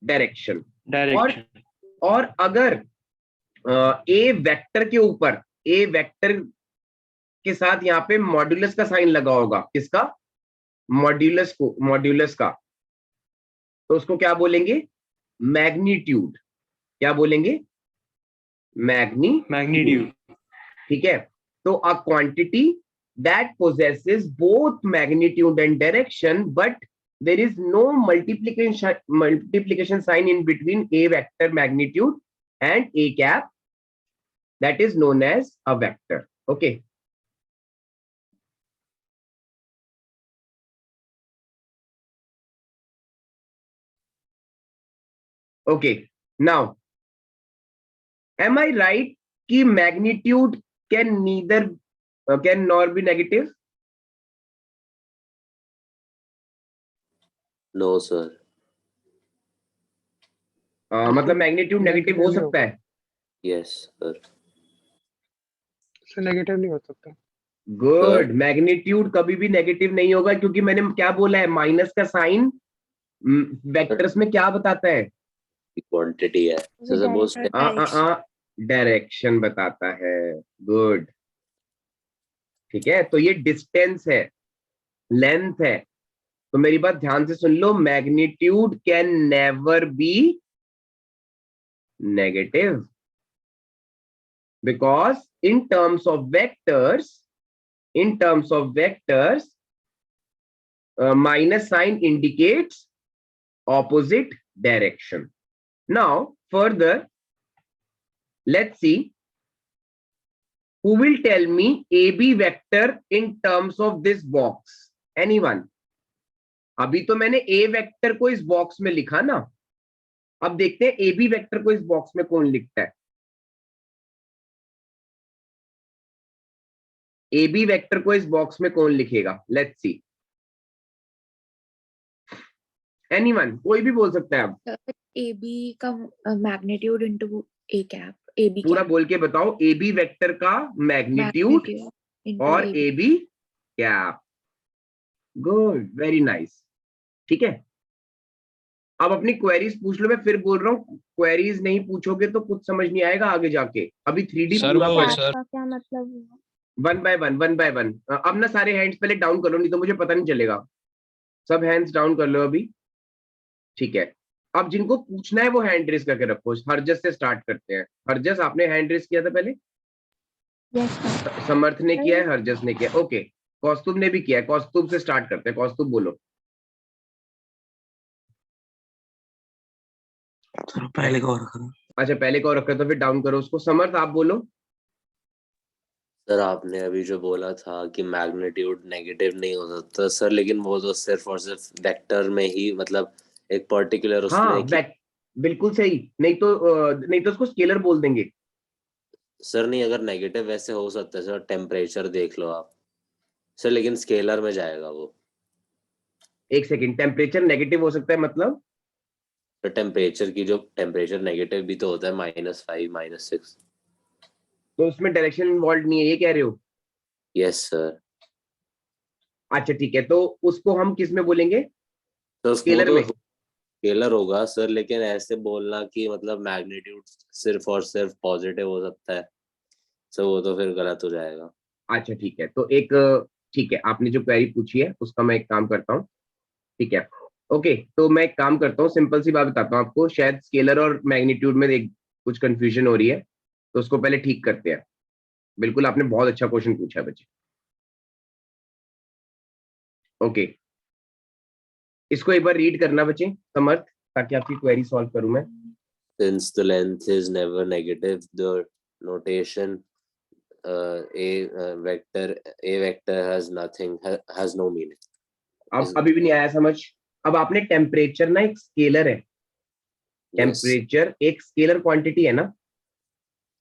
डायरेक्शन। और अगर ए वेक्टर के ऊपर, ए वेक्टर के साथ यहाँ पे मॉड्यूलस का साइन लगा होगा, किसका? मॉड्यूलस का, तो उसको क्या बोलेंगे? मैग्नीट्यूड। क्या बोलेंगे? मैग्नीट्यूड। ठीक है, तो a quantity that possesses both magnitude and direction, but there is no multiplication sign in between a vector magnitude and a cap, that is known as a vector. Okay, okay, now am I right कि magnitude can neither can nor be negative? No sir. मतलब magnitude negative हो सकता है? Yes sir. Negative नहीं हो सकता। Good, magnitude कभी भी नेगेटिव नहीं होगा, क्योंकि मैंने क्या बोला है? माइनस का साइन वेक्टर्स में क्या बताता है? क्वांटिटी है। सपोज डायरेक्शन बताता है। गुड, ठीक है, तो ये डिस्टेंस है, लेंथ है। तो मेरी बात ध्यान से सुन लो, magnitude can never be negative, because in terms of vectors minus sign indicates opposite direction. Now further, let's see who will tell me AB vector in terms of this box. Anyone? अभी तो मैंने A vector को इस box में लिखा ना, अब देखते हैं AB वेक्टर को इस बॉक्स में कौन लिखता है। AB वेक्टर को इस बॉक्स में कौन लिखेगा? लेट्स सी, एनीवन, कोई भी बोल सकता है। अब AB का magnitude into A cap, AB पूरा कैप बोल के बताओ, AB वेक्टर का मैग्नीट्यूड और AB cap. Good, very nice. ठीक है, अब अपनी क्वेरीज पूछ लो। मैं फिर बोल रहा हूँ, क्वेरीज नहीं पूछोगे तो कुछ समझ नहीं आएगा आगे जाके। अभी 3D पूरा पढ़, का क्या मतलब हुआ? One by one. अब ना सारे हैंड्स पहले डाउन कर लो, नहीं तो मुझे पता नहीं चलेगा। सब हैंड्स डाउन कर लो अभी, ठीक है। अब जिनको पूछना है वो हैंड रेस करके रखो। हरजस से स्टार्ट करते हैं। हरजस, आपने हैंड रेस किया था पहले? समर्थ ने किया है, हरजस ने किया, ओके। कौस्तुभ ने भी किया है। कौस्तुभ से स्टार्ट करते हैं। कौस्तुभ बोलो। पहले का और रखा था। अच्छा, पहले का और रखा, तो फिर डाउन करो उसको। समर्थ, आप बोलो। सर आपने अभी जो बोला था कि मैग्नीट्यूड नेगेटिव नहीं हो सकता सर, लेकिन वो तो सिर्फ और सिर्फ वेक्टर में ही, मतलब एक पर्टिकुलर उसमें बिल्कुल सही। नहीं तो उसको स्केलर बोल देंगे। सर नहीं, अगर नेगेटिव वैसे हो सकता है सर, टेम्परेचर देख लो आप सर, लेकिन स्केलर में जाएगा वो। एक सेकंड, टेम्परेचर नेगेटिव हो सकता है मतलब? तो टेम्परेचर की जो टेम्परेचर नेगेटिव भी तो होता है, -5 -6। तो उसमें डायरेक्शन इन्वॉल्व नहीं है, ये कह रहे हो? Yes sir. अच्छा ठीक है, तो उसको हम किस में बोलेंगे? तो स्केलर में। स्केलर होगा सर, लेकिन ऐसे बोलना कि मतलब मैग्नीट्यूड सिर्फ और सिर्फ पॉजिटिव हो सकता है सर, वो तो फिर गलत हो जाएगा। अच्छा ठीक है, तो एक, ठीक है, आपने जो क्वेरी पूछी है उसका मैं एक काम करता हूँ। ठीक है, ओके, तो मैं एक काम करता हूँ, सिंपल सी बात बताता हूँ आपको। शायद स्केलर और मैग्नीट्यूड में एक कुछ कंफ्यूजन हो रही है, तो उसको पहले ठीक करते हैं। बिल्कुल, आपने बहुत अच्छा क्वेश्चन पूछा है बच्चे। ओके, इसको एक बार रीड करना बच्चे, समर्थ, ताकि आपकी क्वेरी सॉल्व करूं मैं। Since the length is never negative, the notation a vector has no meaning. अब अभी भी नहीं आया समझ? अब आपने टेम्परेचर ना एक स्केलर है, टेम्परेचर एक स्केलर क्वांटिटी है ना?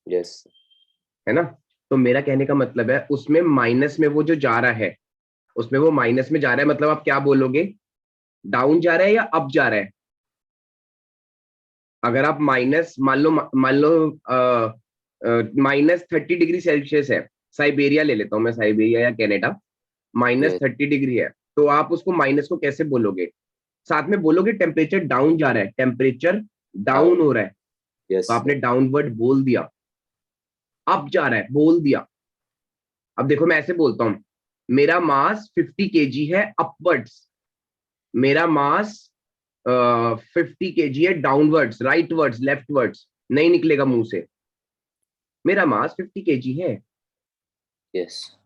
यस। है ना? तो मेरा कहने का मतलब है, उसमें माइनस में वो जो जा रहा है, उसमें वो माइनस में जा रहा है, मतलब आप क्या बोलोगे? डाउन जा रहा है या अप जा रहा है? अगर आप माइनस, मान लो -30°C है, साइबेरिया ले लेता हूं मैं, साइबेरिया या कनाडा, -30° है, तो आप उसको माइनस को कैसे बोलोगे? साथ में बोलोगे टेम्परेचर डाउन जा रहा है, टेम्परेचर डाउन हो रहा है। yes, तो आपने डाउनवर्ड बोल दिया, अप जा रहा है बोल दिया। अब देखो, मैं ऐसे बोलता हूं, मेरा मास 50 kg है अपवर्ड्स, मेरा मास 50 kg है डाउनवर्ड्स, राइटवर्ड्स, लेफ्टवर्ड्स नहीं निकलेगा मुंह से। मेरा मास 50 kg है। यस,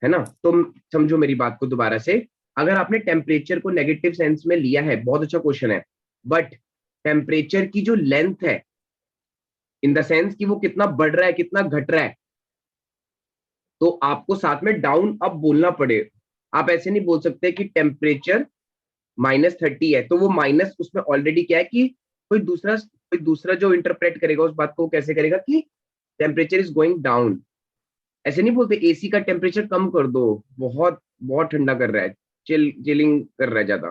है ना? तो समझो मेरी बात को दोबारा से। अगर आपने टेम्परेचर को नेगेटिव सेंस में लिया है, बहुत अच्छा क्वेश्चन है, बट टेम्परेचर की जो लेंथ है, इन द सेंस कि वो कितना बढ़ रहा है कितना घट रहा है, तो आपको साथ में डाउन अप बोलना पड़ेगा। आप ऐसे नहीं बोल सकते कि टेम्परेचर -30 है, तो वो माइनस उसमें ऑलरेडी क्या है कि कोई दूसरा जो इंटरप्रेट करेगा उस बात को, कैसे करेगा कि टेम्परेचर इज गोइंग डाउन। ऐसे नहीं बोलते एसी का टेम्परेचर कम कर दो, बहुत बहुत ठंडा कर रहा है, चिलिंग कर रहा है ज्यादा।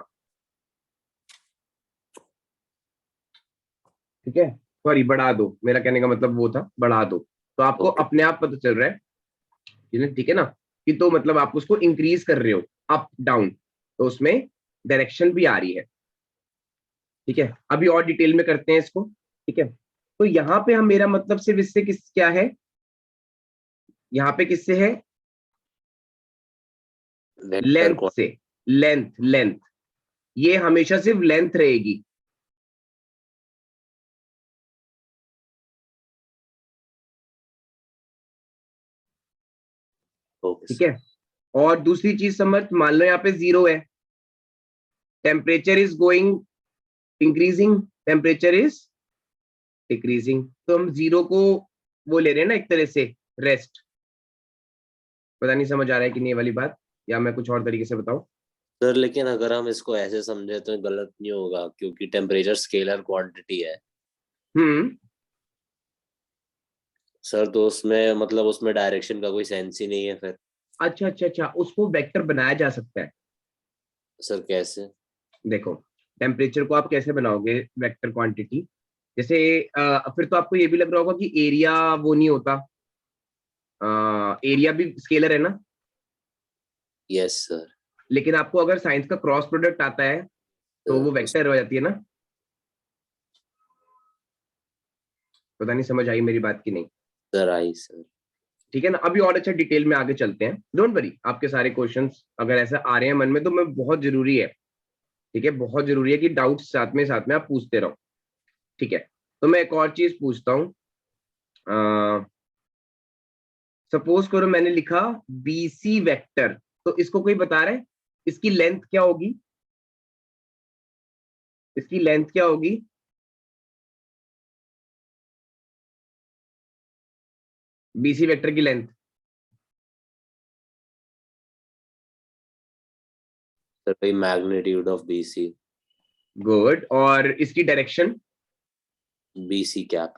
ठीक है, सॉरी, बढ़ा दो, मेरा कहने का मतलब वो था, बढ़ा दो, तो आपको अपने आप पता चल रहा है, ठीक है ना, कि तो मतलब आप उसको इंक्रीज कर रहे हो, अप डाउन, तो उसमें डायरेक्शन भी आ रही है। ठीक है, अभी और डिटेल में करते हैं इसको। ठीक है, तो यहाँ पे हम, मेरा मतलब सिर्फ इससे क्या है, यहाँ पे किससे है? वेक्टर लेंथ से, लेंथ ये हमेशा सिर्फ लेंथ रहेगी। ठीक है, और दूसरी चीज समझ, मान लो यहाँ पे 0 है, temperature is going increasing, temperature is decreasing, तो हम 0 को वो ले रहे हैं ना एक तरह से रेस्ट। पता नहीं समझ आ रहा है कि नहीं ये वाली बात, या मैं कुछ और तरीके से बताऊं? सर लेकिन अगर हम इसको ऐसे समझे तो गलत नहीं होगा, क्योंकि टेम्परेचर स्केलर क्वांटिटी है। सर तो उसमें मतलब उसमें डायरेक्शन का कोई सेंस ही नहीं है फिर। अच्छा, उसको वेक्टर बनाया जा सकता है। सर कैसे? देखो, टेम्परेचर को आप कैसे बनाओगे वेक्टर क्वांटिटी, जैसे फिर तो आपको ये भी लग रहा होगा कि एरिया वो नहीं होता, एरिया भी स्केलर है ना? Yes sir. लेकिन आपको अगर साइंस का क्रॉस प्रोडक्ट आता है तो वो वेक्टर हो जाती है ना? पता नहीं समझ आई मेरी बात की नहीं? Sir I sir. ठीक है ना, अभी और अच्छा डिटेल में आगे चलते हैं, डोंट वरी, आपके सारे क्वेश्चंस अगर ऐसे आ रहे हैं मन में तो मैं बहुत जरूरी है, ठीक है, बहुत जरूरी है कि डाउट साथ में आप पूछते रहो। ठीक है, तो मैं एक और चीज पूछता हूँ, सपोज करो मैंने लिखा BC वेक्टर, तो इसको कोई बता रहा है इसकी लेंथ क्या होगी? इसकी लेंथ क्या होगी? BC वेक्टर की लेंथ? सर भाई मैग्नीट्यूड ऑफ BC। गुड, और इसकी डायरेक्शन? BC cap.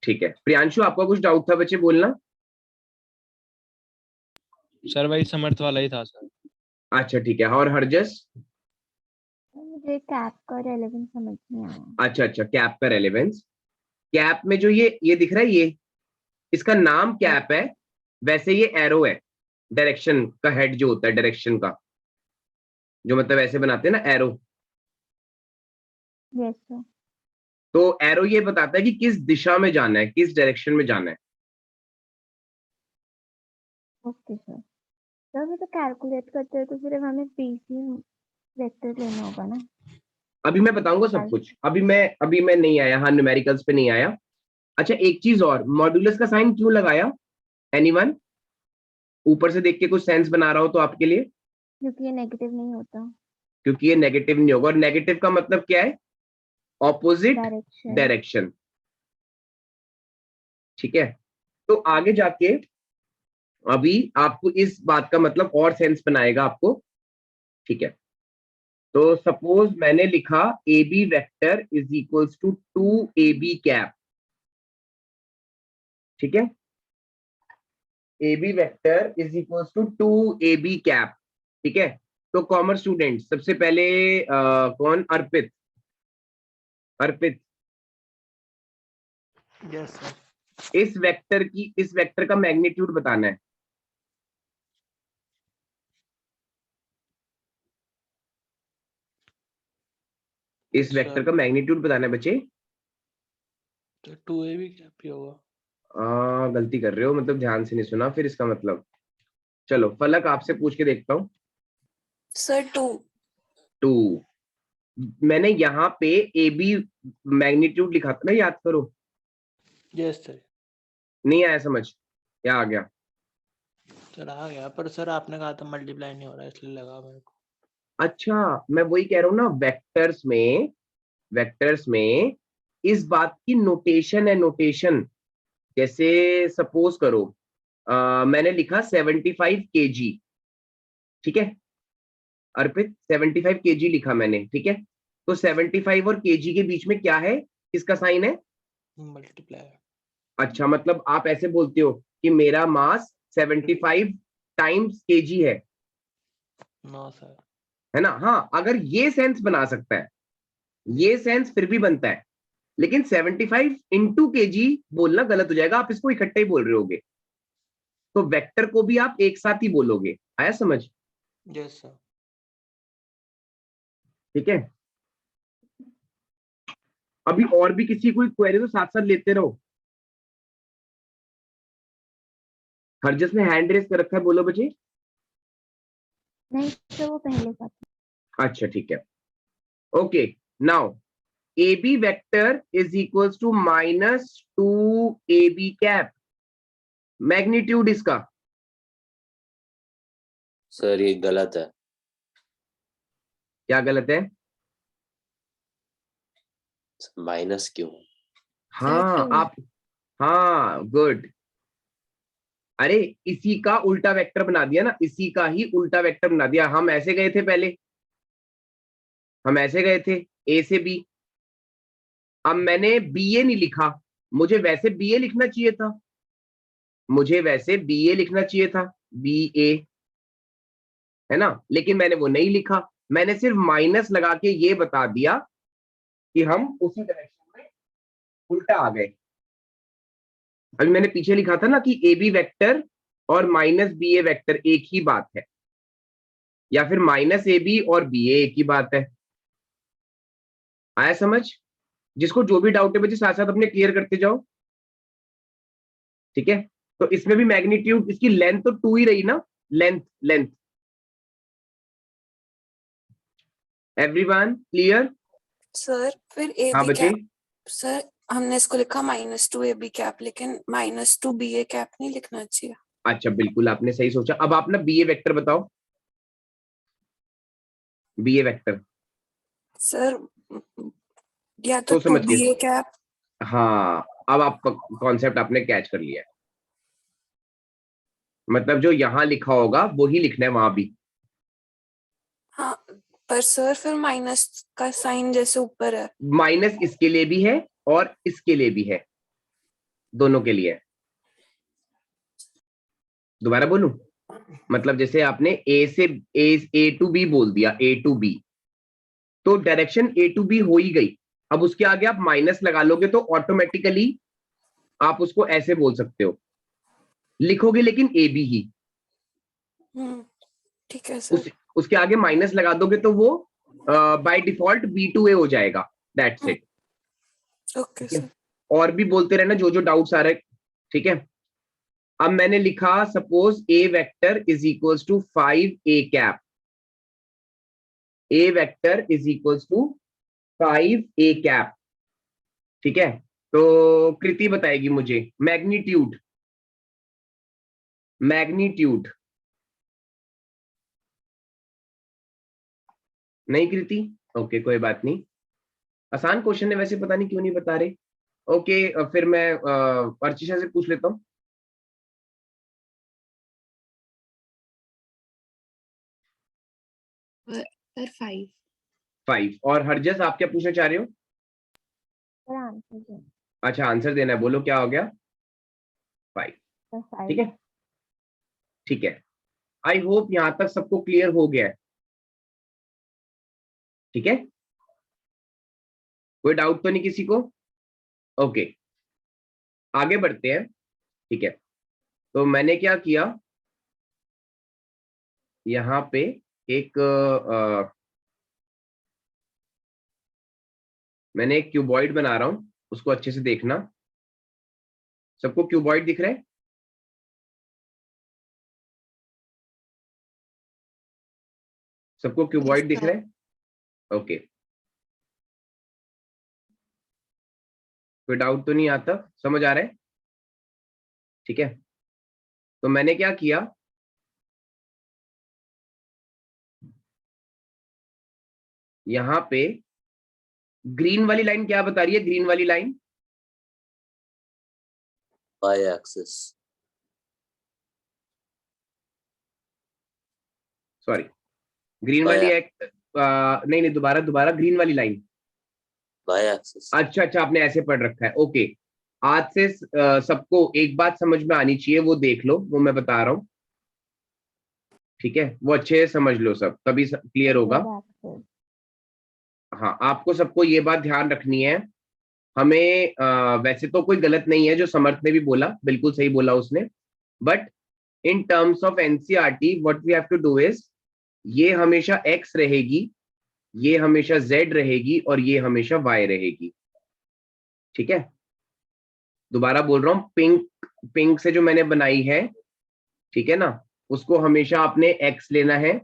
ठीक है, प्रियांशु आपका कुछ डाउट था बच्चे, बोलना। सर भाई समर्थ वाला ही था सर। अच्छा ठीक है, और हरजस? मुझे कैप का रेलेवेंस समझ नहीं आया। अच्छा, कैप का रेलेवेंस, कैप में जो ये दिख रहा है, ये इसका नाम कैप है, वैसे ये एरो है, डायरेक्शन का हेड जो होता है, डायरेक्शन का जो मतलब ऐसे बनाते हैं ना एरो, यस सर। तो एरो ये बताता है कि किस दिशा में जाना है, किस डायरेक्शन में जाना है। Okay sir. सर मैं तो कैलकुलेट करते हैं तो सिर्फ हमें BC वेक्टर लेना होगा ना? अभी मैं बताऊंगा सब कुछ, अभी मैं नहीं आया, हाँ न्यूमेरिकल्स पे नहीं आया। अच्छा एक चीज और, मॉड्यूलस का साइन क्यों लगाया? एनीवन ऊपर से देख के कुछ सेंस बना रहा हो तो आपके लिए? क्योंकि ये नेगेटिव नहीं होता। क्योंकि ये नेगेटिव नहीं होगा, और नेगेटिव का मतलब क्या है? Opposite direction. ठीक है, तो आगे जाके अभी आपको इस बात का मतलब और सेंस बनाएगा आपको। ठीक है, तो सपोज मैंने लिखा AB vector is equals to 2AB cap. ठीक है, AB vector is equals to 2AB cap. ठीक है, तो कॉमर्स स्टूडेंट सबसे पहले कौन? अर्पित। Yes sir. इस वेक्टर का मैग्नीट्यूड बताना है। इस वेक्टर का मैग्नीट्यूड बताना है बच्चे। तो 2AB कैप ही होगा। गलती कर रहे हो, मतलब ध्यान से नहीं सुना फिर इसका मतलब। चलो फलक आपसे पूछ के देखता हूँ। सर 2 मैंने यहाँ पे AB मैग्नीट्यूड लिखा था ना, याद करो। Yes sir. नहीं आया समझ? क्या आ गया? सर आ गया, पर सर आपने कहा था मल्टीप्लाई नहीं हो रहा इसलिए लगा मेरे को। अच्छा मैं वही कह रहा हूँ ना, वेक्टर्स में इस बात की नोटेशन है, नोटेशन। जैसे सपोज करो मैंने लिखा 75 kg। ठीक है अर्पित, 75 kg लिखा मैंने, ठीक है, तो 75 और kg के बीच में क्या है, किसका साइन है? मल्टीप्लाई। अच्छा मतलब आप ऐसे बोलते हो कि मेरा मास 75 टाइम्स kg है? No sir. है ना? हाँ, अगर ये सेंस बना सकता है, ये सेंस फिर भी बनता है, लेकिन 75 इंटू kg बोलना गलत हो जाएगा, आप इसको इकट्ठा ही बोल रहे होगे, तो वेक्टर को भी आप एक साथ ही बोलोगे। आया समझ? Yes sir. ठीक है, अभी और भी किसी कोई क्वेरी तो साथ साथ लेते रहो। हरजस ने हैंड रेस कर रखा है, बोलो बच्चे। नहीं सर वो पहले का था। अच्छा ठीक है, okay. Now AB vector is equals to -2AB cap, magnitude इसका। सर ये गलत है। क्या गलत है? माइनस क्यों? हाँ आप, हाँ गुड। अरे इसी का उल्टा वेक्टर बना दिया ना, इसी का ही उल्टा वेक्टर बना दिया। हम ऐसे गए थे पहले, हम ऐसे गए थे A से B। अब मैंने BA नहीं लिखा, मुझे वैसे BA लिखना चाहिए था, मुझे वैसे BA लिखना चाहिए था, BA, है ना, लेकिन मैंने वो नहीं लिखा। मैंने सिर्फ माइनस लगा के ये बता दिया कि हम उसी डायरेक्शन में उल्टा आ गए। अभी मैंने पीछे लिखा था ना कि AB वेक्टर और -BA वेक्टर एक ही बात है, या फिर -AB और BA एक ही बात है। आया समझ? जिसको जो भी डाउट है बच्चे साथ साथ अपने क्लियर करते जाओ, ठीक है। तो इसमें भी मैग्नीट्यूड, इसकी लेंथ तो 2 ही रही ना, length length. Everyone clear? Sir फिर हाँ AB बच्चे, कैप, सर हमने इसको लिखा -2AB कैप, लेकिन -2BA कैप नहीं लिखना चाहिए। अच्छा बिल्कुल आपने सही सोचा। अब आप ना BA वेक्टर बताओ, BA वेक्टर। सर या तो तो समझ के, 2BA कैप, हाँ अब आप कॉन्सेप्ट आपने कैच कर लिया है। मतलब जो यहाँ लिखा होगा वो ही लिखना है वहां भी। हाँ पर सर फिर माइनस का साइन जैसे ऊपर है। माइनस इसके लिए भी है और इसके लिए भी है, दोनों के लिए है। दोबारा बोलूं? मतलब जैसे आपने A to B बोल दिया, A to B, तो डायरेक्शन A to B हो ही गई। अब उसके आगे आप माइनस लगा लोगे तो ऑटोमेटिकली आप उसको ऐसे बोल सकते हो, लिखोगे लेकिन AB ही। ठीक है सर। उसके आगे माइनस लगा दोगे तो वो by default B to A हो जाएगा, दैट्स इट। Okay sir. और भी बोलते रहना जो जो डाउट्स आ रहे, ठीक है। अब मैंने लिखा suppose A vector is equals to 5A cap, A vector is equals to 5A cap, ठीक है। तो कृति बताएगी मुझे मैग्नीट्यूड, मैग्नीट्यूड नहीं कृति? ओके कोई बात नहीं, आसान क्वेश्चन है वैसे, पता नहीं क्यों नहीं बता रहे। ओके फिर मैं अर्चिशा से पूछ लेता हूँ। सर 5। 5 और हरजस आप क्या पूछना चाह रहे हो? सर आंसर दो। अच्छा आंसर देना है, बोलो क्या हो गया? 5, सर 5। ठीक है ठीक है। आई होप यहां तक सबको क्लियर हो गया है, ठीक है। कोई डाउट तो नहीं किसी को? ओके आगे बढ़ते हैं, ठीक है। तो मैंने क्या किया, यहाँ पे एक मैंने एक क्यूबॉइड बना रहा हूं, उसको अच्छे से देखना। सबको क्यूबॉइड दिख रहा है? सबको क्यूबॉइड दिख रहा है? ओके कोई डाउट तो नहीं आता, समझ आ रहा है? ठीक है। तो मैंने क्या किया, यहाँ पे ग्रीन वाली लाइन क्या बता रही है? ग्रीन वाली line Y axis. Sorry green वाली नहीं नहीं, दोबारा दोबारा, ग्रीन वाली लाइन वाई एक्सिस। अच्छा अच्छा आपने ऐसे पढ़ रखा है, ओके। आज से सबको एक बात समझ में आनी चाहिए, वो देख लो, वो मैं बता रहा हूँ, ठीक है। वो अच्छे से समझ लो सब, तभी क्लियर होगा। हाँ आपको सबको ये बात ध्यान रखनी है, हमें वैसे तो कोई गलत नहीं है जो समर्थ ने भी बोला, बिल्कुल सही बोला उसने, but in terms of NCERT what we have to do is, ये हमेशा x रहेगी, ये हमेशा z रहेगी और ये हमेशा y रहेगी, ठीक है। दोबारा बोल रहा हूँ, पिंक पिंक से जो मैंने बनाई है, ठीक है ना, उसको हमेशा आपने x लेना है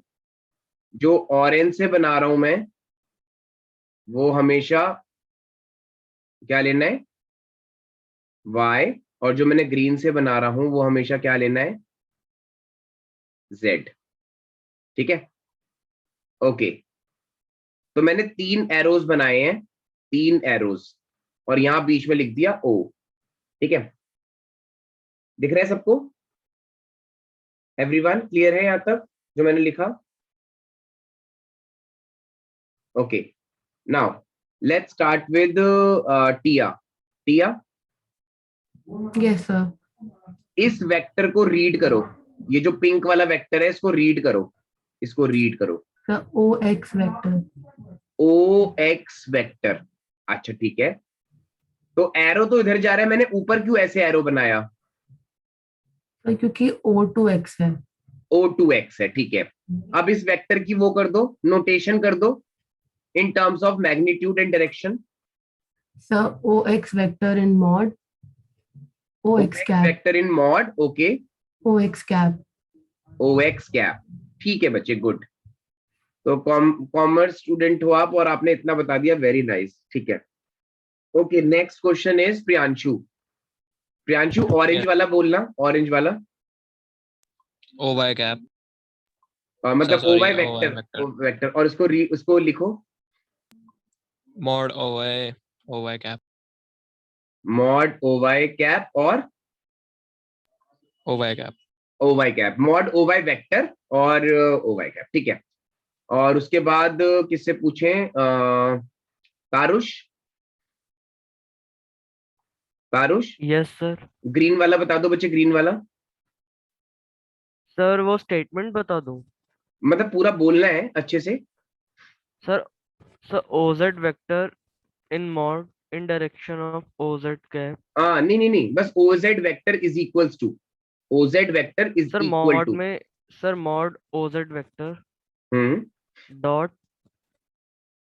जो ऑरेंज से बना रहा हूं मैं वो हमेशा क्या लेना है, y, और जो मैंने ग्रीन से बना रहा हूं वो हमेशा क्या लेना है, z। ठीक है, ओके। तो मैंने 3 एरोज बनाए हैं, 3 एरोज, और यहां बीच में लिख दिया O। ठीक है, दिख रहा है सबको? एवरीवन क्लियर है यहां तक जो मैंने लिखा? Okay, now let's start with Tia. Tia, yes sir. इस वेक्टर को रीड करो, ये जो पिंक वाला वेक्टर है इसको रीड करो, इसको रीड करो। Sir OX vector. OX vector, अच्छा ठीक है। तो एरो तो इधर जा रहा है, मैंने ऊपर क्यों ऐसे एरो बनाया? सर क्योंकि O2X है। O2X है, ठीक है। अब इस वेक्टर की वो कर दो, नोटेशन कर दो इन terms of magnitude and direction. Sir OX vector in mod OX cap. Vector in mod, okay. OX cap. OX cap, ठीक है बच्चे, गुड। तो कॉमर्स स्टूडेंट हो आप और आपने इतना बता दिया, वेरी नाइस, ठीक है। Okay, next question is Priyanshu. Priyanshu orange वाला बोलना, ऑरेंज वाला। OY cap. मतलब sorry, OY OY vector, vector, और उसको लिखो mod OY cap. Mod OY cap और OY cap. OY cap, mod OY vector और OY कैप, ठीक है। और उसके बाद किससे पूछें? Tarush, Tarush. Yes sir. Green वाला बता दो बच्चे, ग्रीन वाला। सर वो स्टेटमेंट बता दूं? मतलब पूरा बोलना है अच्छे से। Sir OZ vector in mod in direction of OZ cap. हाँ नहीं, बस OZ vector is equals to, OZ vector is sir equal mod to. में, sir mod OZ vector dot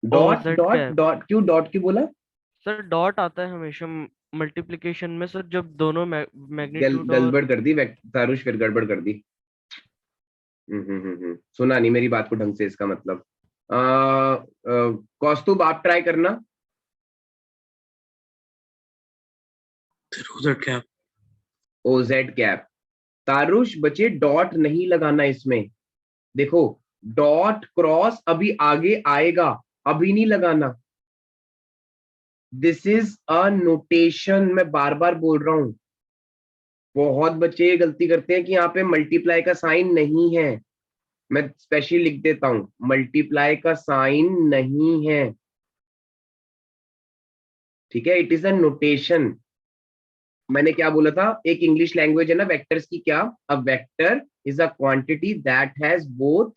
dot OZ dot cap. Dot क्यों बोला? Sir dot आता है हमेशा multiplication में सर, जब दोनों मैग्नीट्यूड और गड़बड़ कर दी तारुष, फिर गड़बड़ कर दी। सुना नहीं मेरी बात को ढंग से, इसका मतलब कौस्तुभ आप ट्राई करना। OZ cap. OZ cap. Tarush बच्चे डॉट नहीं लगाना इसमें, देखो डॉट क्रॉस अभी आगे आएगा, अभी नहीं लगाना। दिस इज अ नोटेशन, मैं बार बार बोल रहा हूं। बहुत बच्चे ये गलती करते हैं कि यहाँ पे मल्टीप्लाई का साइन नहीं है, मैं स्पेशली लिख देता हूं, मल्टीप्लाई का साइन नहीं है, ठीक है। It is a notation. मैंने क्या बोला था, एक इंग्लिश लैंग्वेज है ना वेक्टर्स की, क्या? A vector is a quantity that has both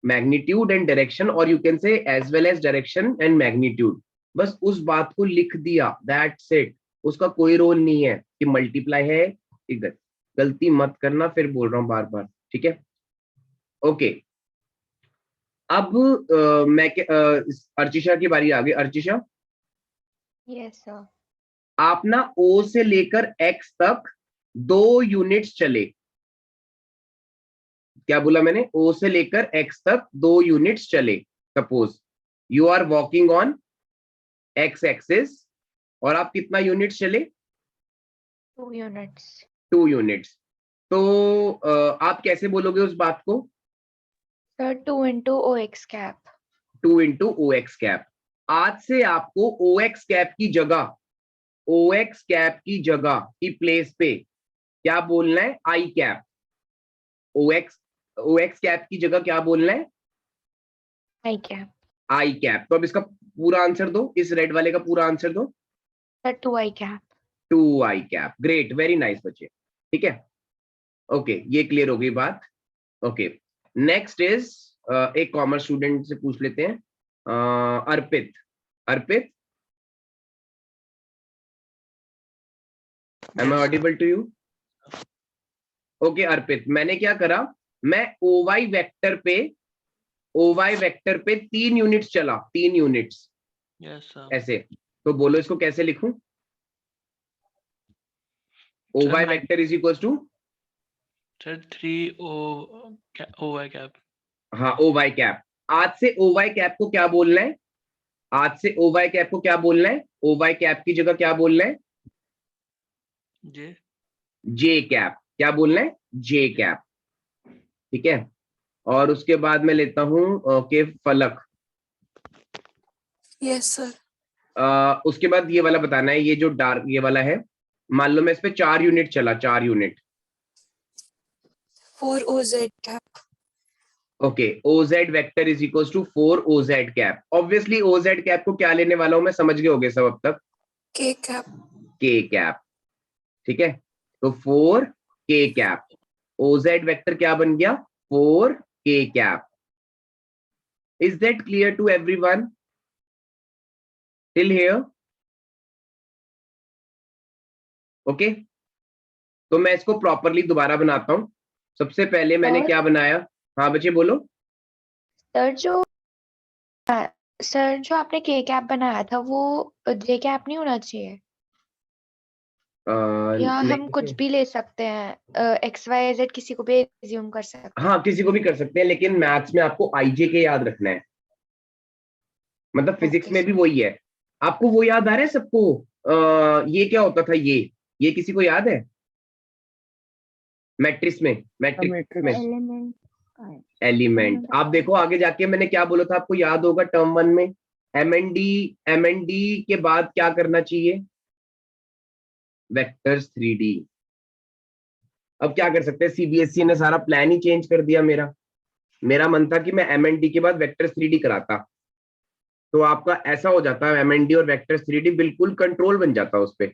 magnitude and direction, और you can say as well as direction and magnitude. बस उस बात को लिख दिया, दैट्स इट। उसका कोई रोल नहीं है कि मल्टीप्लाई है, इधर गलती मत करना, फिर बोल रहा हूं बार बार, ठीक है। ओके, अब अर्चिशा की बारी आ गई। अर्चिशा, यस सर। आप ना O से लेकर X तक 2 यूनिट्स चले। क्या बोला मैंने? O से लेकर X तक 2 यूनिट्स चले। Suppose you are walking on X axis, और आप कितना यूनिट्स चले? 2 यूनिट्स। 2 यूनिट्स। तो आप कैसे बोलोगे उस बात को? Sir 2 into OX cap. 2 into OX cap. आज से आपको OX कैप की जगह, OX कैप की जगह की प्लेस पे क्या बोलना है? I cap. OX कैप की जगह क्या बोलना है? I cap. I cap. तो अब इसका पूरा आंसर दो, इस रेड वाले का पूरा आंसर दो। Sir 2I cap. 2I cap, great, very nice बच्चे, ठीक है। ओके, ये क्लियर हो गई बात। ओके, नेक्स्ट इज एक कॉमर्स स्टूडेंट से पूछ लेते हैं, Arpit. Arpit, am I audible to you? Okay Arpit, मैंने क्या करा, मैं OY वेक्टर पे 3 यूनिट्स चला, 3 यूनिट्स यस सर। ऐसे। तो बोलो इसको कैसे लिखूं? OY vector is equal to sir 3 OY cap. हाँ ओ वाई कैप। आज से ओ वाई कैप को क्या बोलना है? आज से ओ वाई कैप को क्या बोलना है? ओ वाई कैप की जगह क्या बोलना है? जे जे कैप। क्या बोलना है? जे कैप। ठीक है। और उसके बाद मैं लेता हूं ओके फलक। Yes sir. उसके बाद ये वाला बताना है, ये जो डार्क ये वाला है, मान लो मैं इस पे 4 यूनिट चला, 4 unit. 4 OZ cap. Okay OZ vector is equal to 4 OZ cap. Obviously OZ cap को क्या लेने वाला हूं मैं, समझ गए होगे सब अब तक? के कैप। के कैप। ठीक है, तो 4 के कैप। ओजेड वेक्टर क्या बन गया? 4 K cap. Is that clear to everyone till here? Okay, तो मैं इसको प्रॉपरली दोबारा बनाता हूं। सबसे पहले मैंने और क्या बनाया? हाँ बच्चे बोलो। सर जो आपने के कैप बनाया था वो जे कैप नहीं होना चाहिए, या नहीं हम कुछ भी ले सकते हैं, XYZ किसी को भी एज्यूम कर सकते हैं? हाँ किसी को भी कर सकते हैं, लेकिन मैथ्स में आपको आईजे के याद रखना है। मतलब फिजिक्स ओके में भी सर। वही है। आपको वो याद आ रहा है सबको? ये क्या होता था? ये किसी को याद है? मैट्रिक्स में, मैट्रिक्स में एलिमेंट का है। एलिमेंट। आप देखो आगे जाके मैंने क्या बोला था, आपको याद होगा टर्म 1 में एमएनडी के बाद क्या करना चाहिए? Vectors 3D। अब क्या कर सकते हैं, सीबीएसई ने सारा प्लान ही चेंज कर दिया मेरा मन था कि मैं एमएनडी के बाद वेक्टर्स 3D कराता, तो आपका ऐसा हो जाता है एमएनडी और वेक्टर्स 3D बिल्कुल कंट्रोल बन जाता उस पे।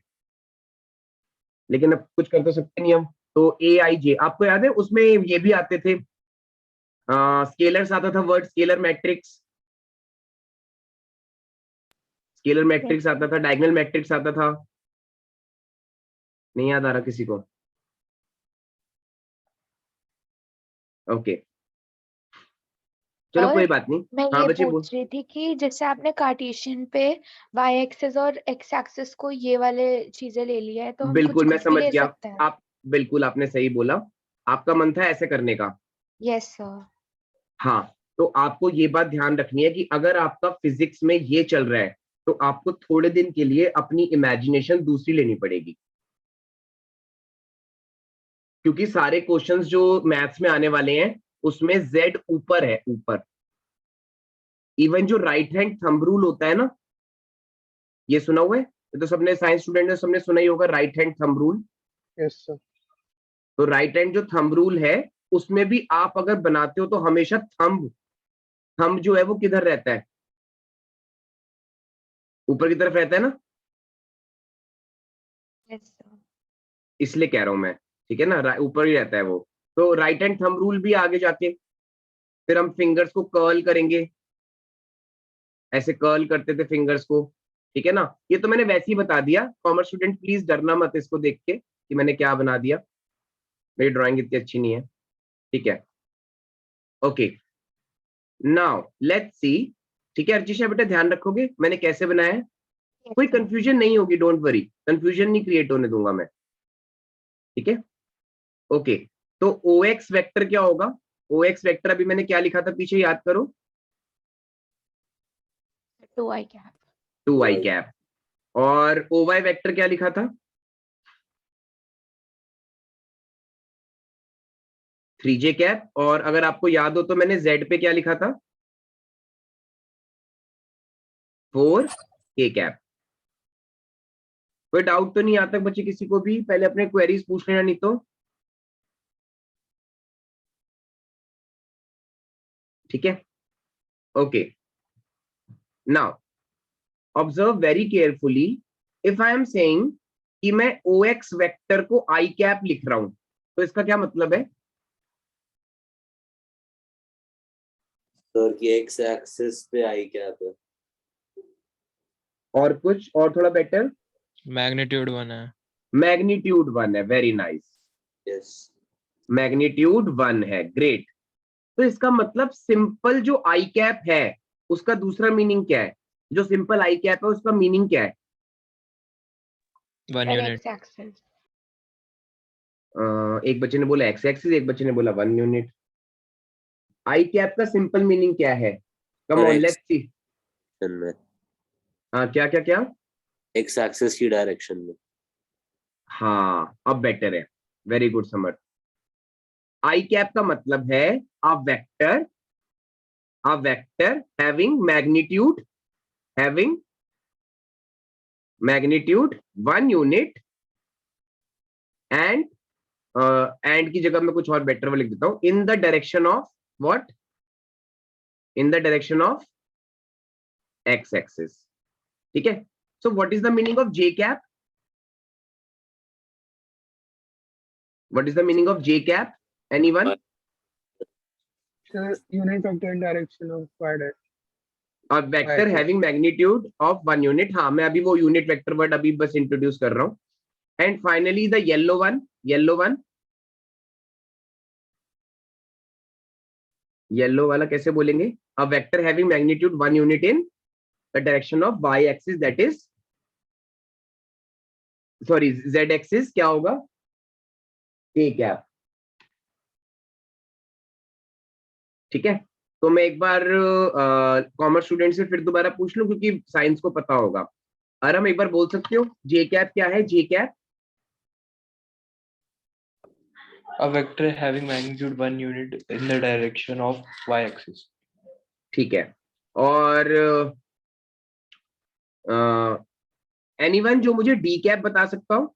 लेकिन अब कुछ कर तो सकते नहीं हम। तो AIJ आपको याद है, उसमें ये भी आते थे, स्केलर्स आता था, word scalar matrix, scalar matrix आता था, डायगोनल मैट्रिक्स आता था। नहीं याद आ रहा किसी को? ओके चलो कोई और बात नहीं। मैं हाँ ये बच्चे बोल। पूछ रही थी कि जैसे आपने कार्टेशियन पे y एक्सिस और x एक्सिस को ये वाले चीजें ले लिया है, तो हम बिल्कुल मैं कुछ भी समझ ले गया। सकते हैं? आप बिल्कुल आपने सही बोला, आपका मन था ऐसे करने का। Yes sir. हाँ, तो आपको ये बात ध्यान रखनी है कि अगर आपका फिजिक्स में ये चल रहा है तो आपको थोड़े दिन के लिए अपनी इमेजिनेशन दूसरी लेनी पड़ेगी, क्योंकि सारे क्वेश्चंस जो मैथ्स में आने वाले हैं उसमें z ऊपर है, ऊपर। इवन जो राइट हैंड थंब रूल होता है ना, ये सुना हुआ है? ये तो सबने साइंस स्टूडेंट ने सबने सुना ही होगा, right hand thumb rule. Yes sir. तो राइट हैंड जो थंब रूल है उसमें भी आप अगर बनाते हो तो हमेशा थंब थंब जो है वो किधर रहता है? ऊपर की तरफ रहता है ना, यस सर। इसलिए कह रहा हूं मैं। ठीक है ना, ऊपर ही रहता है वो। तो राइट हैंड थंब रूल भी आगे जाके फिर हम फिंगर्स को कर्ल करेंगे, ऐसे कर्ल करते थे फिंगर्स को। ठीक है ना, ये तो मैंने वैसे ही बता दिया। कॉमर्स स्टूडेंट प्लीज डरना मत इसको देख के कि मैंने क्या बना दिया, मेरी ड्राइंग इतनी अच्छी नहीं है। ठीक है, ओके नाउ लेट्स सी। ठीक है अर्चिशा बेटा, ध्यान रखोगे मैंने कैसे बनाया है? कोई कंफ्यूजन नहीं होगी, डोंट वरी, कंफ्यूजन नहीं क्रिएट होने दूंगा मैं। ठीक है, ओके। तो OX वेक्टर क्या होगा? OX वेक्टर अभी मैंने क्या लिखा था पीछे, याद करो। 2y cap. 2y cap. और OY वेक्टर क्या लिखा था? 3j cap. और अगर आपको याद हो तो मैंने Z पे क्या लिखा था? 4k cap. कोई डाउट तो नहीं आता बच्चे किसी को भी? पहले अपने क्वेरीज पूछ लेना, नहीं तो। ठीक है, okay now observe very carefully. If I am saying कि मैं OX वेक्टर को I कैप लिख रहा हूं, तो इसका क्या मतलब है? सर की एक्स एक्सिस पे आई कैप है। और कुछ और थोड़ा बेटर? मैग्नीट्यूड 1 है। मैग्नीट्यूड 1 है, वेरी नाइस। यस। मैग्नीट्यूड 1 है, ग्रेट। तो इसका मतलब सिंपल जो आई कैप है उसका दूसरा मीनिंग क्या है? जो सिंपल आई कैप है उसका मीनिंग क्या है? 1 यूनिट। x axis. एक बच्चे ने बोला x एक्सिस, एक बच्चे ने बोला 1 यूनिट। आई कैप का सिंपल मीनिंग क्या है? Come on, let's see. में हाँ, क्या क्या क्या? एक्स एक्सिस की डायरेक्शन में। हाँ, अब बेटर है, वेरी गुड समर। आई कैप का मतलब है a vector having magnitude 1 unit and की जगह मैं कुछ और बेटर लिख देता हूं, in the direction of what? In the direction of x axis. ठीक है, so what is the meaning of J cap? What is the meaning of J cap? Anyone? Sir, unit vector in direction of y direction. A vector having magnitude of 1 unit. हाँ, मैं अभी वो unit vector word अभी बस introduce कर रहा हूं। And finally the yellow one, yellow वाला कैसे बोलेंगे? A vector having magnitude 1 unit in the direction of y axis, that is sorry z axis, क्या होगा? k cap. ठीक है, तो मैं एक बार कॉमर्स स्टूडेंट से फिर दोबारा पूछ लूं, क्योंकि साइंस को पता होगा। आराम एक बार बोल सकते हो जे कैप क्या है? जे cap A vector having magnitude 1 unit in the direction of y axis. ठीक है, और एनीवन जो मुझे डी कैप बता सकता हो?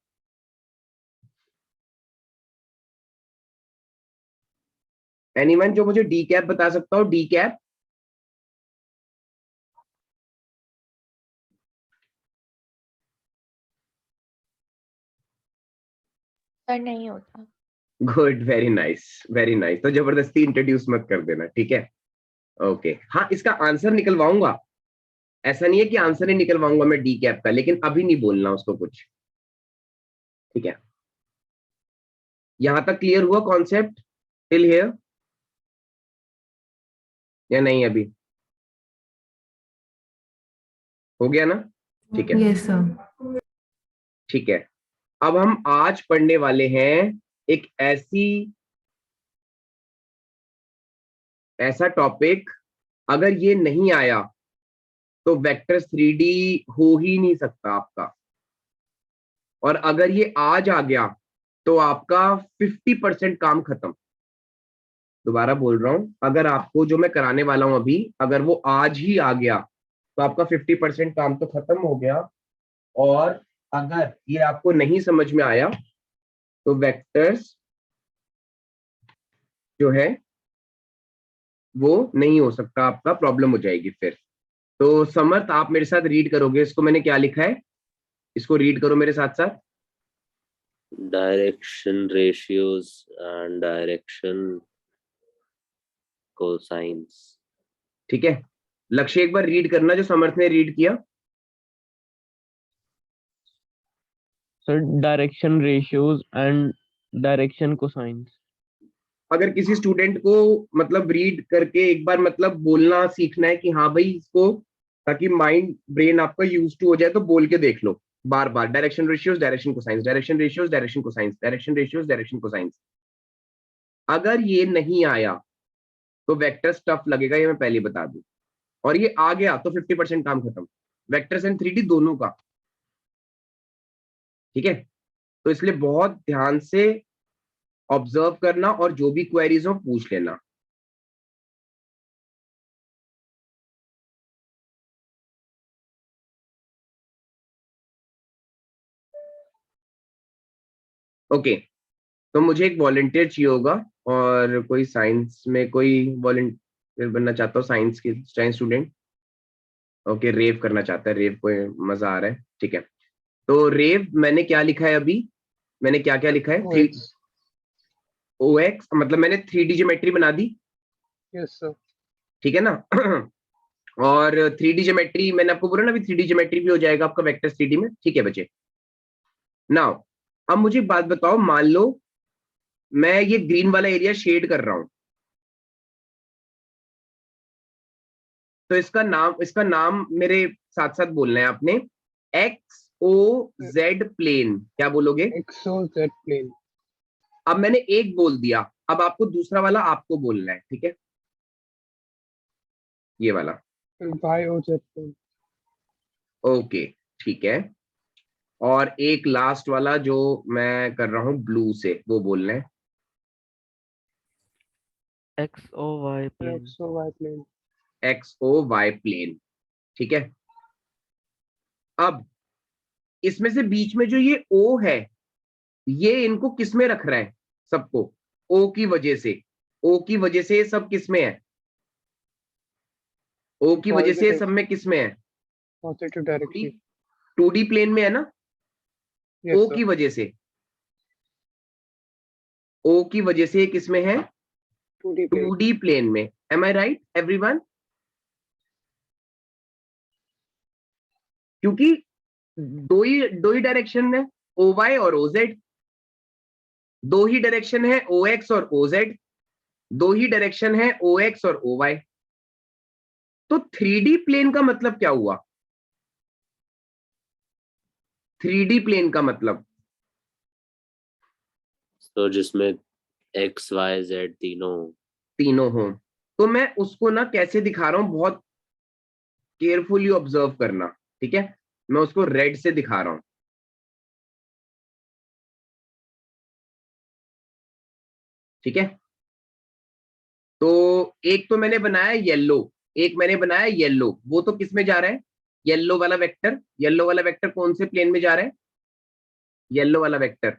एनीवन जो मुझे डी कैप बता सकता हो? डी कैप सर नहीं होता। Good, very nice, very nice. तो जबरदस्ती इंट्रोड्यूस मत कर देना, ठीक है? ओके, हाँ, इसका आंसर निकलवाऊंगा, ऐसा नहीं है कि आंसर ही निकलवाऊंगा मैं डी कैप का, लेकिन अभी नहीं बोलना उसको कुछ। ठीक है, यहां तक क्लियर हुआ कॉन्सेप्ट टिल हियर या नहीं? अभी हो गया ना? ठीक है, यस सर। ठीक है। अब हम आज पढ़ने वाले हैं एक ऐसा टॉपिक, अगर ये नहीं आया तो वेक्टर 3D हो ही नहीं सकता आपका, और अगर ये आज आ गया तो आपका 50% काम खत्म। दोबारा बोल रहा हूं, अगर आपको जो मैं कराने वाला हूं अभी, अगर वो आज ही आ गया तो आपका 50% काम तो खत्म हो गया, और अगर ये आपको नहीं समझ में आया तो वेक्टर्स जो है वो नहीं हो सकता, आपका प्रॉब्लम हो जाएगी फिर। तो समर्थ, आप मेरे साथ रीड करोगे इसको? मैंने क्या लिखा है, इसको रीड करो मेरे साथ साथ। Direction ratios and direction cosines. ठीक है, लक्ष्य एक बार रीड करना जो समर्थ ने रीड किया। Sir direction ratios and direction cosines. अगर किसी स्टूडेंट को मतलब रीड करके एक बार मतलब बोलना सीखना है कि हाँ भाई इसको, ताकि माइंड ब्रेन आपका यूज टू हो जाए, तो बोल के देख लो बार बार, direction ratios direction cosines, direction ratios direction cosines, direction ratios direction cosines. अगर ये नहीं आया तो वेक्टर टफ लगेगा, ये मैं पहले बता दूं, और ये आ गया तो 50% काम खत्म, वेक्टर्स एंड 3D दोनों का। ठीक है, तो इसलिए बहुत ध्यान से ऑब्जर्व करना, और जो भी क्वेरीज हो पूछ लेना। ओके, तो मुझे एक वॉलंटियर चाहिए होगा, और कोई साइंस में कोई वॉलंटियर बनना चाहता हो, साइंस की साइंस स्टूडेंट। ओके, रेव करना चाहता है, रेव को मजा आ रहा है, ठीक है। तो रेव, मैंने क्या लिखा है अभी? मैंने क्या क्या लिखा है? OX मतलब मैंने 3D ज्योमेट्री बना दी। Yes sir. ठीक है ना? और 3D ज्योमेट्री मैंने आपको बोला ना, अभी 3D ज्योमेट्री भी हो जाएगा आपका वेक्टर 3D में। ठीक है बच्चे, नाउ अब मुझे एक बात बताओ, मान लो मैं ये ग्रीन वाला एरिया शेड कर रहा हूं, तो इसका नाम मेरे साथ साथ बोलना है आपने, XOZ प्लेन। क्या बोलोगे? XOZ plane. अब मैंने एक बोल दिया, अब आपको दूसरा वाला आपको बोलना है, ठीक है? ये वाला, YOZ plane. ओके ठीक है। और एक लास्ट वाला जो मैं कर रहा हूँ ब्लू से, वो बोलना है XOY plane. XOY plane. XOY plane, ठीक है। अब इसमें से बीच में जो ये O है, ये इनको किस में रख रहा है सबको? O की वजह से, O की वजह से ये सब किस में है? O की वजह से ये सब में किस में है? Positive direction. 2D प्लेन में है ना? Yes, O sir. की वजह से, O की वजह से ये किस में है? 2D plane. 2D प्लेन में। Am I right, everyone? क्योंकि दो ही डायरेक्शन है, OY और OZ, दो ही डायरेक्शन है OX और OZ, दो ही डायरेक्शन है OX और OY। तो 3D प्लेन का मतलब क्या हुआ? 3D प्लेन का मतलब तो जिसमें X, Y, Z तीनों हो। तो मैं उसको ना कैसे दिखा रहा हूं, बहुत केयरफुली ऑब्जर्व करना, ठीक है। मैं उसको रेड से दिखा रहा हूं, ठीक है। तो एक तो मैंने बनाया येलो, एक मैंने बनाया येलो, वो तो किस में जा रहा है? येलो वाला वेक्टर। येलो वाला वेक्टर कौन से प्लेन में जा रहा है? येलो वाला वेक्टर,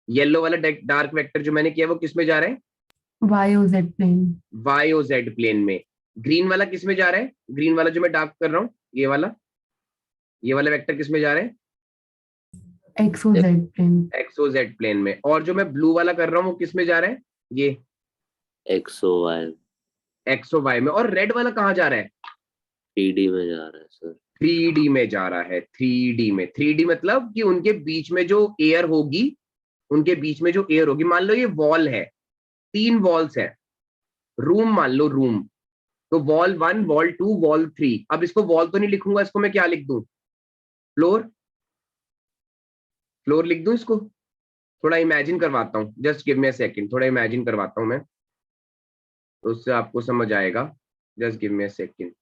येलो वाला डार्क वेक्टर जो मैंने किया वो किस में जा रहा है? YOZ plane. YOZ प्लेन में। ग्रीन वाला किस में जा रहा है? ग्रीन वाला जो मैं डार्क कर रहा हूं, ये वाला वेक्टर किस में जा रहा है? XOZ plane. XOZ प्लेन में। और जो मैं ब्लू वाला कर रहा हूं वो किस में जा रहा है? ये XOY में। और रेड वाला कहाँ जा रहा है? 3D में जा रहा है सर। 3D में जा रहा है। 3D में, 3D मतलब कि उनके बीच में जो एयर होगी, मान लो ये वॉल है, 3 वॉल्स है, रूम मान लो, रूम। तो वॉल 1, वॉल 2, वॉल 3। अब इसको वॉल तो नहीं लिखूंगा, इसको मैं क्या लिख दूं? फ्लोर लिख दूं इसको? थोड़ा इमेजिन करवाता हूँ, just give me a second, थोड़ा इमेजिन करवाता हूँ मैं, तो उससे आपको समझ आएगा। Just give me a second.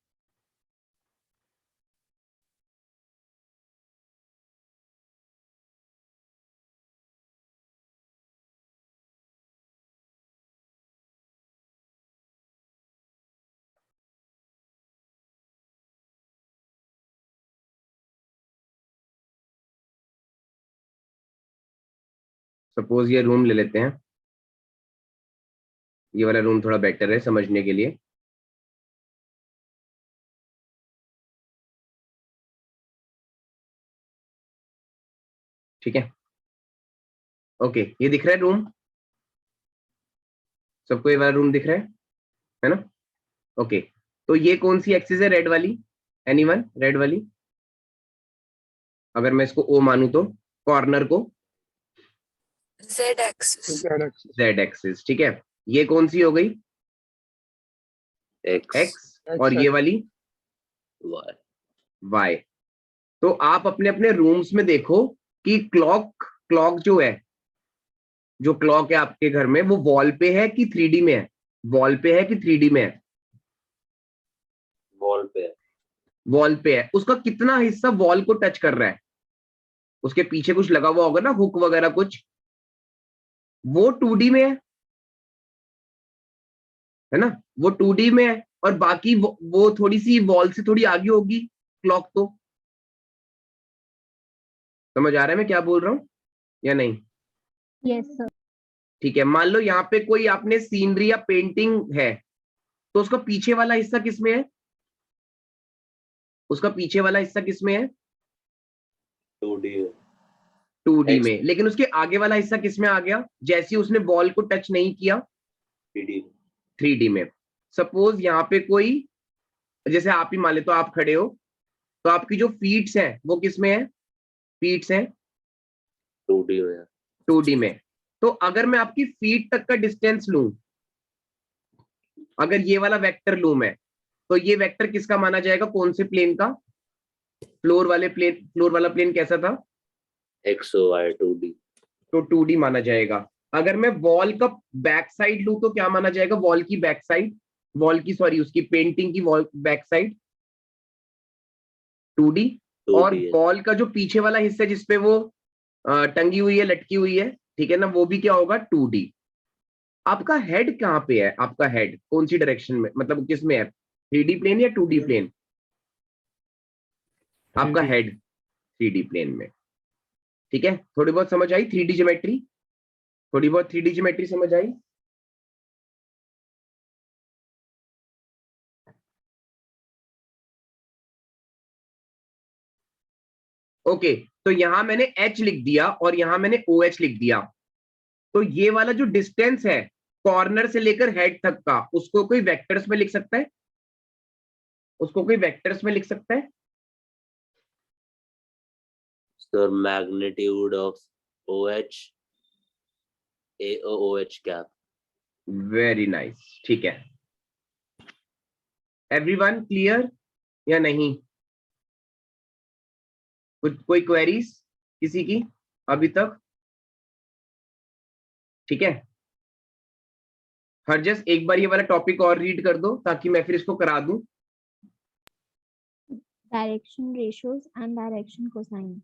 Suppose ये रूम ले लेते हैं, ये वाला रूम थोड़ा बेटर है समझने के लिए। ठीक है, ओके, ये दिख रहा है रूम सबको? ये वाला रूम दिख रहा है ना? ओके, तो ये कौन सी एक्सिस है? रेड वाली। एनीवन? रेड वाली, अगर मैं इसको O मानूं तो कॉर्नर को Z axis. Z एक्सिस, ठीक है। ये कौन सी हो गई? X। और ये वाली Y। तो आप अपने अपने रूम्स में देखो कि क्लॉक जो है, जो क्लॉक है आपके घर में, वो वॉल पे है कि 3D में है? वॉल पे है कि 3D में है? वॉल पे है। उसका कितना हिस्सा वॉल को टच कर रहा है? उसके पीछे कुछ लगा हुआ होगा ना, हुक वगैरह कुछ, वो 2D में है ना? वो 2D में है। और बाकी वो थोड़ी सी वॉल से थोड़ी आगे होगी क्लॉक। तो समझ आ रहा है मैं क्या बोल रहा हूं या नहीं? Yes sir. ठीक है, मान लो यहाँ पे कोई आपने सीनरी या पेंटिंग है, तो उसका पीछे वाला हिस्सा किसमें है? उसका पीछे वाला हिस्सा किसमें है? 2D में। लेकिन उसके आगे वाला हिस्सा किसमें आ गया जैसे उसने वॉल को टच नहीं किया? 3D में। सपोज यहाँ पे कोई, जैसे आप ही मान ले, तो आप खड़े हो, तो आपकी जो फीट्स हैं वो किसमें है? फीट्स हैं 2D में। तो अगर मैं आपकी फीट तक का डिस्टेंस लूं, अगर ये वाला वेक्टर लूं मैं, तो ये वेक्टर किसका माना जाएगा? कौन से प्लेन का? फ्लोर वाला प्लेन कैसा था? XOY 2D। तो 2D माना जाएगा। अगर मैं वॉल का बैक साइड लूं तो क्या माना जाएगा? वॉल की बैक साइड, वॉल की सॉरी उसकी पेंटिंग की वॉल बैक साइड 2D, और 2D है। वॉल का जो पीछे वाला हिस्सा जिसपे वो टंगी हुई है, लटकी हुई है, ठीक है ना, वो भी क्या होगा? 2D। आपका हेड कहाँ पे है? आपका हेड कौन सी डायरेक्शन में, मतलब किस में है? 3D प्लेन या 2D प्लेन? आपका 3D। हेड 3D प्लेन में, ठीक है। थोड़ी बहुत समझ आई 3D ज्योमेट्री? थोड़ी बहुत 3D ज्योमेट्री समझ आई? ओके, तो यहां मैंने H लिख दिया और यहां मैंने OH लिख दिया। तो ये वाला जो डिस्टेंस है कॉर्नर से लेकर हेड तक का, उसको कोई वेक्टर्स में लिख सकता है? उसको कोई वेक्टर्स में लिख सकता है? Sir magnitude of OH AOH cap. Very nice, ठीक है। एवरीवन क्लियर या नहीं? कुछ कोई क्वेरीज किसी की अभी तक? ठीक है, हर एक बार ये वाला टॉपिक और रीड कर दो ताकि मैं फिर इसको करा दूं। Direction ratios and direction cosines.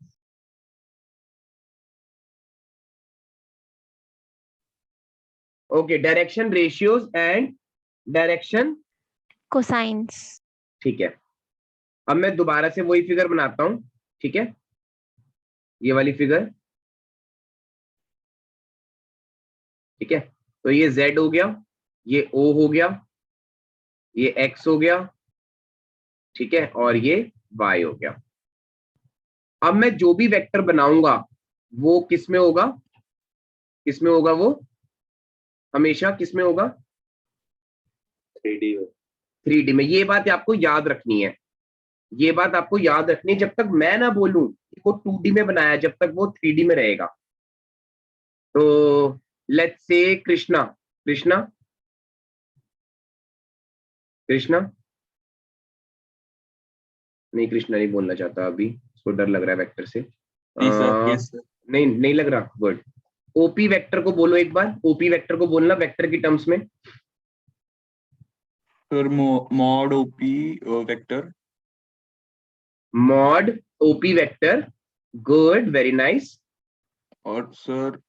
Okay, direction ratios and direction, Cosines. ठीक है। अब मैं दोबारा से वही फिगर बनाता हूं, ठीक है, ये वाली फिगर, ठीक है। तो ये Z हो गया, ये O हो गया, ये X हो गया, ठीक है, और ये Y हो गया। अब मैं जो भी वेक्टर बनाऊंगा वो किस में होगा? किस में होगा वो? हमेशा किस में होगा? 3D में। 3D में। ये बात आपको याद रखनी है, ये बात आपको याद रखनी है। जब तक मैं ना बोलूं कि वो 2D में बनाया, जब तक वो 3D में रहेगा। तो लेट्स से कृष्णा, कृष्णा, कृष्णा, नहीं कृष्णा नहीं बोलना चाहता अभी, उसको डर लग रहा है वेक्टर से। जी सर, यस सर। नहीं नहीं लग रहा, गुड। ओपी वेक्टर को बोलो एक बार, ओपी वेक्टर को बोलना वेक्टर की टर्म्स में। Sir mod OP vector. Mod OP vector, good, very nice. और सर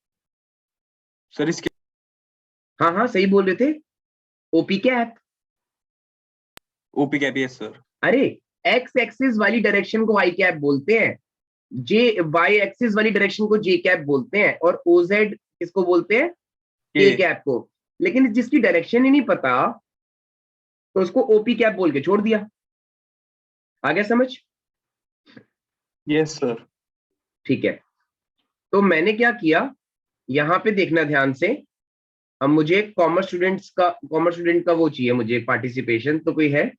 इसके हाँ हाँ सही बोल रहे थे, OP cap. OP cap, yes sir. अरे एक्स एक्सिस वाली डायरेक्शन को आई कैप बोलते हैं, जे वाई एक्सिस वाली डायरेक्शन को जे कैप बोलते हैं, और ओजेड किसको बोलते हैं? के कैप को। लेकिन जिसकी डायरेक्शन ही नहीं पता तो उसको ओपी कैप बोल के छोड़ दिया। आ गया समझ? Yes sir. ठीक है, तो मैंने क्या किया, यहां पे देखना ध्यान से। अब मुझे कॉमर्स स्टूडेंट का वो चाहिए मुझे पार्टिसिपेशन, तो कोई है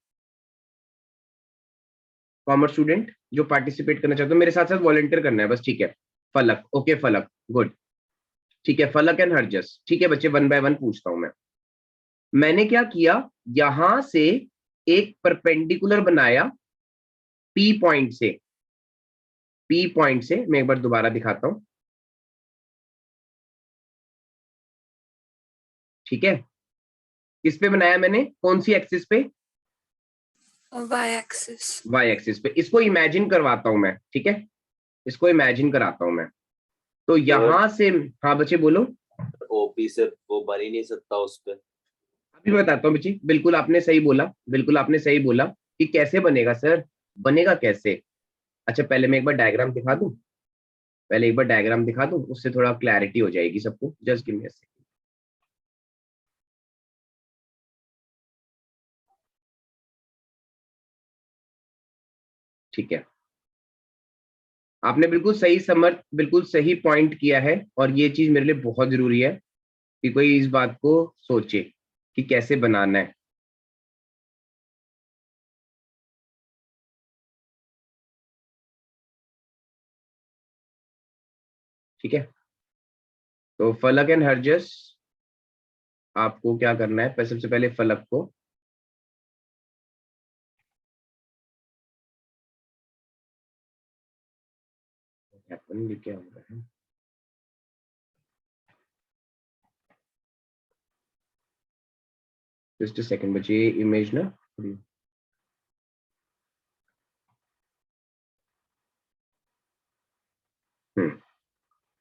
कॉमर्स स्टूडेंट जो पार्टिसिपेट करना चाहते हो? मेरे साथ साथ वॉलंटियर करना है बस, ठीक है। फलक, ओके फलक, गुड, ठीक है। फलक एंड हरजस, ठीक है बच्चे, 1 बाय 1 पूछता हूं मैं। मैंने क्या किया, यहां से एक परपेंडिकुलर बनाया पी पॉइंट से, पी पॉइंट से। मैं एक बार दोबारा दिखाता हूं, ठीक है। किस पे बनाया मैंने, कौन सी एक्सिस पे? Y axis. वाई एक्सिस पे। इसको इमेजिन करवाता हूं मैं, ठीक है, इसको इमेजिन कराता हूं मैं। तो यहां से, हाँ बच्चे बोलो। ओपी से वो बन ही नहीं सकता उस पे। अभी मैं बताता हूँ बच्ची, बिल्कुल आपने सही बोला, बिल्कुल आपने सही बोला कि कैसे बनेगा सर, बनेगा कैसे? अच्छा पहले मैं एक बार डायग्राम दिखा दूं, पहले एक बार डायग्राम दिखा दूं, उससे थोड़ा क्लैरिटी हो जाएगी सबको। Just give me a second. ठीक है, आपने बिल्कुल सही समझ, बिल्कुल सही पॉइंट किया है, और ये चीज मेरे लिए बहुत जरूरी है कि कोई इस बात को सोचे कि कैसे बनाना है। ठीक है, तो फलक एंड हरजस, आपको क्या करना है, सबसे पहले फलक को क्या हो रहा है, जस्ट अ सेकंड बच्चे, इमेज ना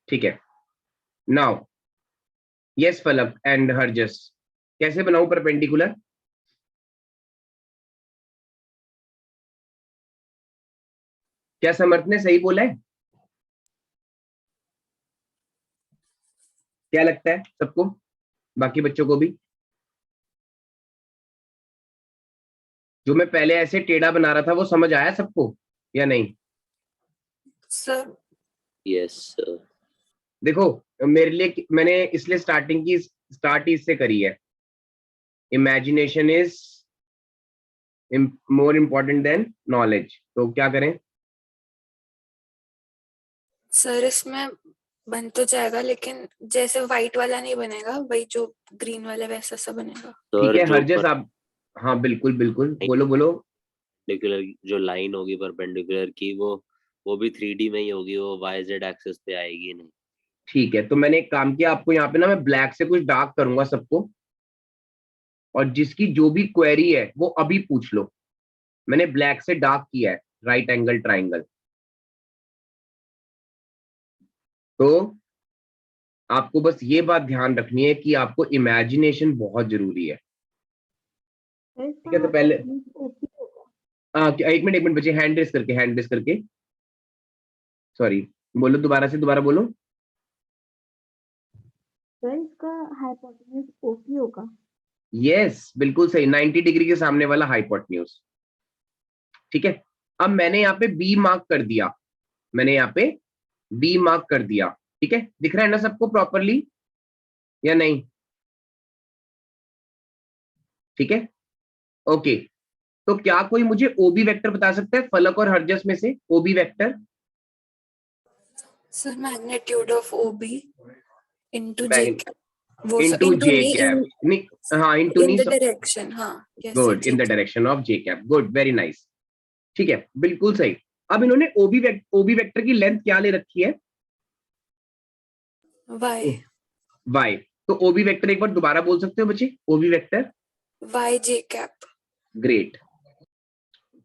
ठीक है। नाउ यस फलक एंड हरजस, कैसे बनाऊं परपेंडिकुलर? क्या समर्थ ने सही बोला है? क्या लगता है सबको, बाकी बच्चों को भी? जो मैं पहले ऐसे टेढ़ा बना रहा था वो समझ आया सबको या नहीं? Sir yes sir. देखो मेरे लिए, मैंने इसलिए स्टार्ट इससे करी है, imagination is more important then knowledge. तो क्या करें? सर इसमें बन तो जाएगा, लेकिन जैसे व्हाइट वाला नहीं बनेगा, वही जो ग्रीन वाला वैसा सा बनेगा। ठीक है जो हरजस आप, हाँ बिल्कुल बिल्कुल, बोलो बोलो। परपेंडिकुलर जो लाइन होगी परपेंडिकुलर की, वो भी 3D में ही होगी, वो YZ एक्सिस पे आएगी नहीं। ठीक है, तो मैंने एक काम किया, आपको यहाँ पे ना मैं ब्लैक से कुछ डार्क करूंगा सबको, और जिसकी जो भी क्वेरी है वो अभी पूछ लो। मैंने ब्लैक से डार्क किया है, राइट एंगल ट्राइंगल। तो आपको बस ये बात ध्यान रखनी है कि आपको इमेजिनेशन बहुत जरूरी है। ठीक है, तो पहले एक मिनट बच्चे, हैंड रेस करके सॉरी, बोलो दोबारा बोलो। सर इसका हाइपोटेन्यूज ओपी होगा। यस बिल्कुल सही, 90 डिग्री के सामने वाला हाइपोटेन्यूज। ठीक है, अब मैंने यहाँ पे बी मार्क कर दिया, ठीक है, दिख रहा है ना सबको प्रॉपरली या नहीं? ठीक है, ओके। तो क्या कोई मुझे ओबी वेक्टर बता सकता है फलक और हरजस में से? O B vector sir magnitude of O B into J cap, वो सब इनटू इनटू जे नहीं, कैप, हाँ इनटू इन नहीं, द डायरेक्शन, हाँ yes good, in the direction of J cap, good, very nice. ठीक है, बिल्कुल सही। अब इन्होंने ओबी वेक्टर की लेंथ क्या ले रखी है? वाई। तो ओबी वेक्टर एक बार दोबारा बोल सकते हो बच्चे? ओबी vector Y j cap. Great,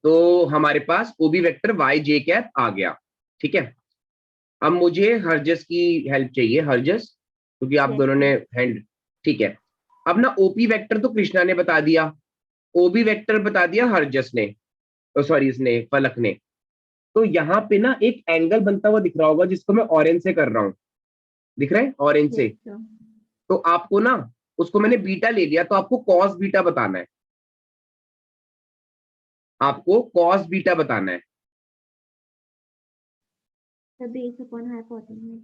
तो हमारे पास ओबी वेक्टर वाई जे कैप आ गया। ठीक है, अब मुझे हरजस की हेल्प चाहिए, हरजस, क्योंकि आप दोनों ने हैंड, ठीक है। अब ना ओपी वेक्टर तो कृष्णा ने बता दिया, ओबी वेक्टर बता दिया हरजस ने, सॉरी इसने, फलक ने। तो यहाँ पे ना एक एंगल बनता हुआ दिख रहा होगा, जिसको मैं ऑरेंज से कर रहा हूँ, दिख रहा है ऑरेंज से। तो आपको ना, उसको मैंने बीटा ले लिया, तो आपको कॉस बीटा बताना है, आपको कॉस बीटा बताना है। Base upon hypotenuse.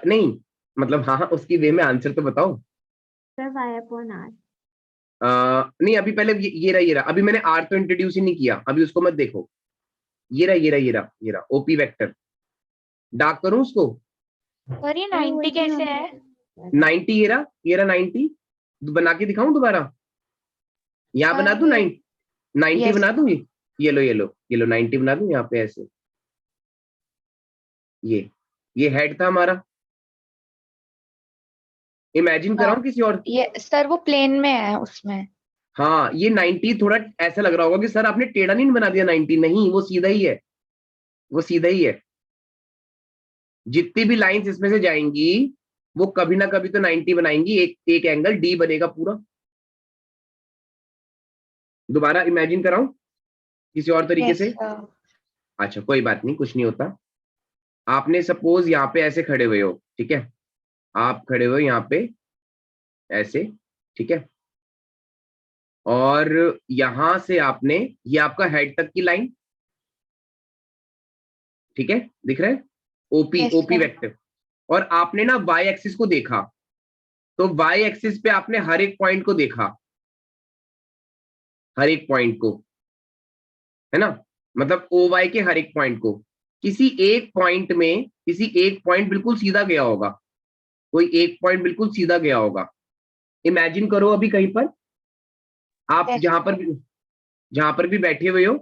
नहीं मतलब, हाँ उसकी वे में आंसर तो बताओ। Sir y upon r. नहीं अभी पहले ये रहा, अभी मैंने आर तो इंट्रोड्यूस ही नहीं किया, अभी उसको मत देखो। ये रहा ओपी वेक्टर, डार्क करूं उसको? और ये 90 कैसे है? 90, ये रहा 90, बना के दिखाऊं दोबारा? यहाँ बना दूं 90 बना दूं? ये लो 90 बना दूं यहाँ पे ऐसे। ये हेड था हमारा, इमेजिन कराऊं किसी और? ये सर वो प्लेन में है उसमें। हाँ ये 90 थोड़ा ऐसा लग रहा होगा कि सर आपने टेढ़ा नहीं बना दिया 90, नहीं वो सीधा ही है, वो सीधा ही है। जितनी भी लाइंस इसमें से जाएंगी वो कभी ना कभी तो 90 बनाएंगी, एक एंगल डी बनेगा पूरा। दोबारा इमेजिन कराऊं किसी और तरीके से? अच्छा कोई बात नहीं, कुछ नहीं होता। आपने सपोज यहाँ पे ऐसे खड़े हुए हो, ठीक है, आप खड़े हुए यहाँ पे ऐसे, ठीक है, और यहां से आपने, ये आपका हेड तक की लाइन, ठीक है, दिख रहा है ओपी वेक्टर, और आपने ना वाई एक्सिस को देखा, तो वाई एक्सिस पे आपने हर एक पॉइंट को देखा, हर एक पॉइंट को, है ना, मतलब ओ वाई के हर एक पॉइंट को। किसी एक पॉइंट बिल्कुल सीधा गया होगा, कोई एक पॉइंट बिल्कुल सीधा गया होगा। इमेजिन करो अभी कहीं पर आप जहां पर भी बैठे हुए हो।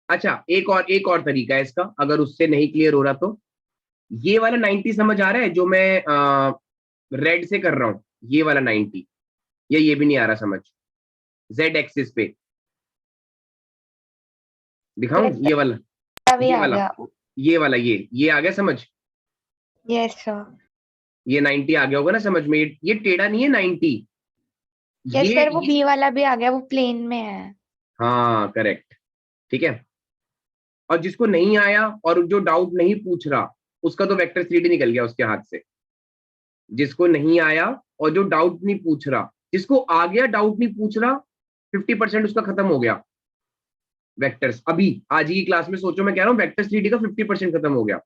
अच्छा एक और तरीका है इसका, अगर उससे नहीं क्लियर हो रहा तो ये वाला 90 समझ आ रहा है जो मैं रेड से कर रहा हूं, ये वाला 90, या ये भी नहीं आ रहा समझ, जेड एक्सिस पे दिखाऊं, ये वाला, अभी ये आ वाला, गया। ये वाला, ये आ गया समझ, यस सर। ये 90 आ गया होगा ना समझ में, ये टेढ़ा नहीं है 90, यस सर, वो ये बी वाला भी आ गया, वो प्लेन में है। हाँ करेक्ट, ठीक है। और जिसको नहीं आया और जो डाउट नहीं पूछ रहा, उसका तो वेक्टर 3D निकल गया उसके हाथ से। जिसको नहीं आया और जो डाउट नहीं पूछ रहा, जिसको आ गया डाउट नहीं पूछ रहा, 50% उसका खत्म हो गया वेक्टर्स। अभी आज की क्लास में सोचो, मैं कह रहा हूँ वेक्टर्स 3D का 50% खत्म हो गया।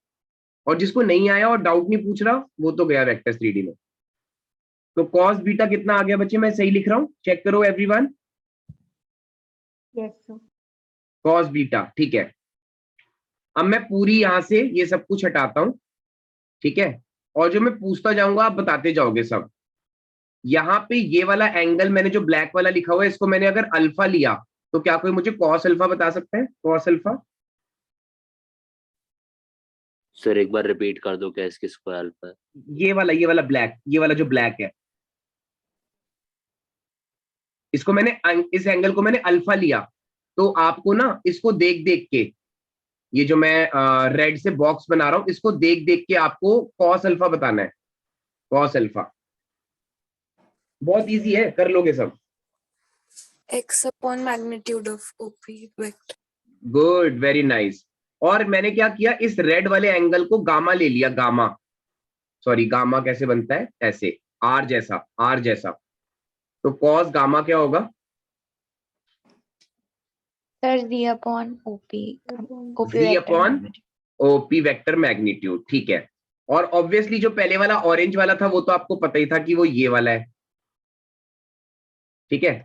और जिसको नहीं आया और डाउट नहीं पूछ रहा, वो तो गया वेक्टर्स 3D में। तो कॉस बीटा कितना आ गया बच्चे, मैं सही लिख रहा हूँ, चेक करो everyone. Yes sir. Cos beta, ठीक है। अब मैं पूरी यहां से ये सब कुछ हटाता हूं, ठीक है, और जो मैं पूछता जाऊंगा आप बताते जाओगे सब। यहाँ पे ये वाला एंगल मैंने जो ब्लैक वाला लिखा हुआ है, इसको मैंने अगर अल्फा लिया, तो क्या कोई मुझे कॉस अल्फा बता सकता है? कॉस अल्फा सर एक बार रिपीट कर दो, क्या इसकी स्क्वायर अल्फा है? ये वाला ब्लैक, ये वाला जो ब्लैक है, इसको मैंने इस एंगल को मैंने अल्फा लिया, तो आपको ना इसको देख देख के, ये जो मैं रेड से बॉक्स बना रहा हूं, इसको देख देख के आपको कॉस अल्फा बताना है। कॉस अल्फा बहुत इजी है, कर लोगे सब। x upon magnitude of OP vector. Good, very nice. और मैंने क्या किया, इस रेड वाले एंगल को गामा ले लिया, गामा, सॉरी गामा कैसे बनता है, ऐसे आर जैसा, आर जैसा। तो कॉस गामा क्या होगा? Sir d upon OP, OP जी vector upon magnitude. OP vector magnitude, ठीक है। और ऑब्वियसली जो पहले वाला ऑरेंज वाला था, वो तो आपको पता ही था कि वो ये वाला है, ठीक है।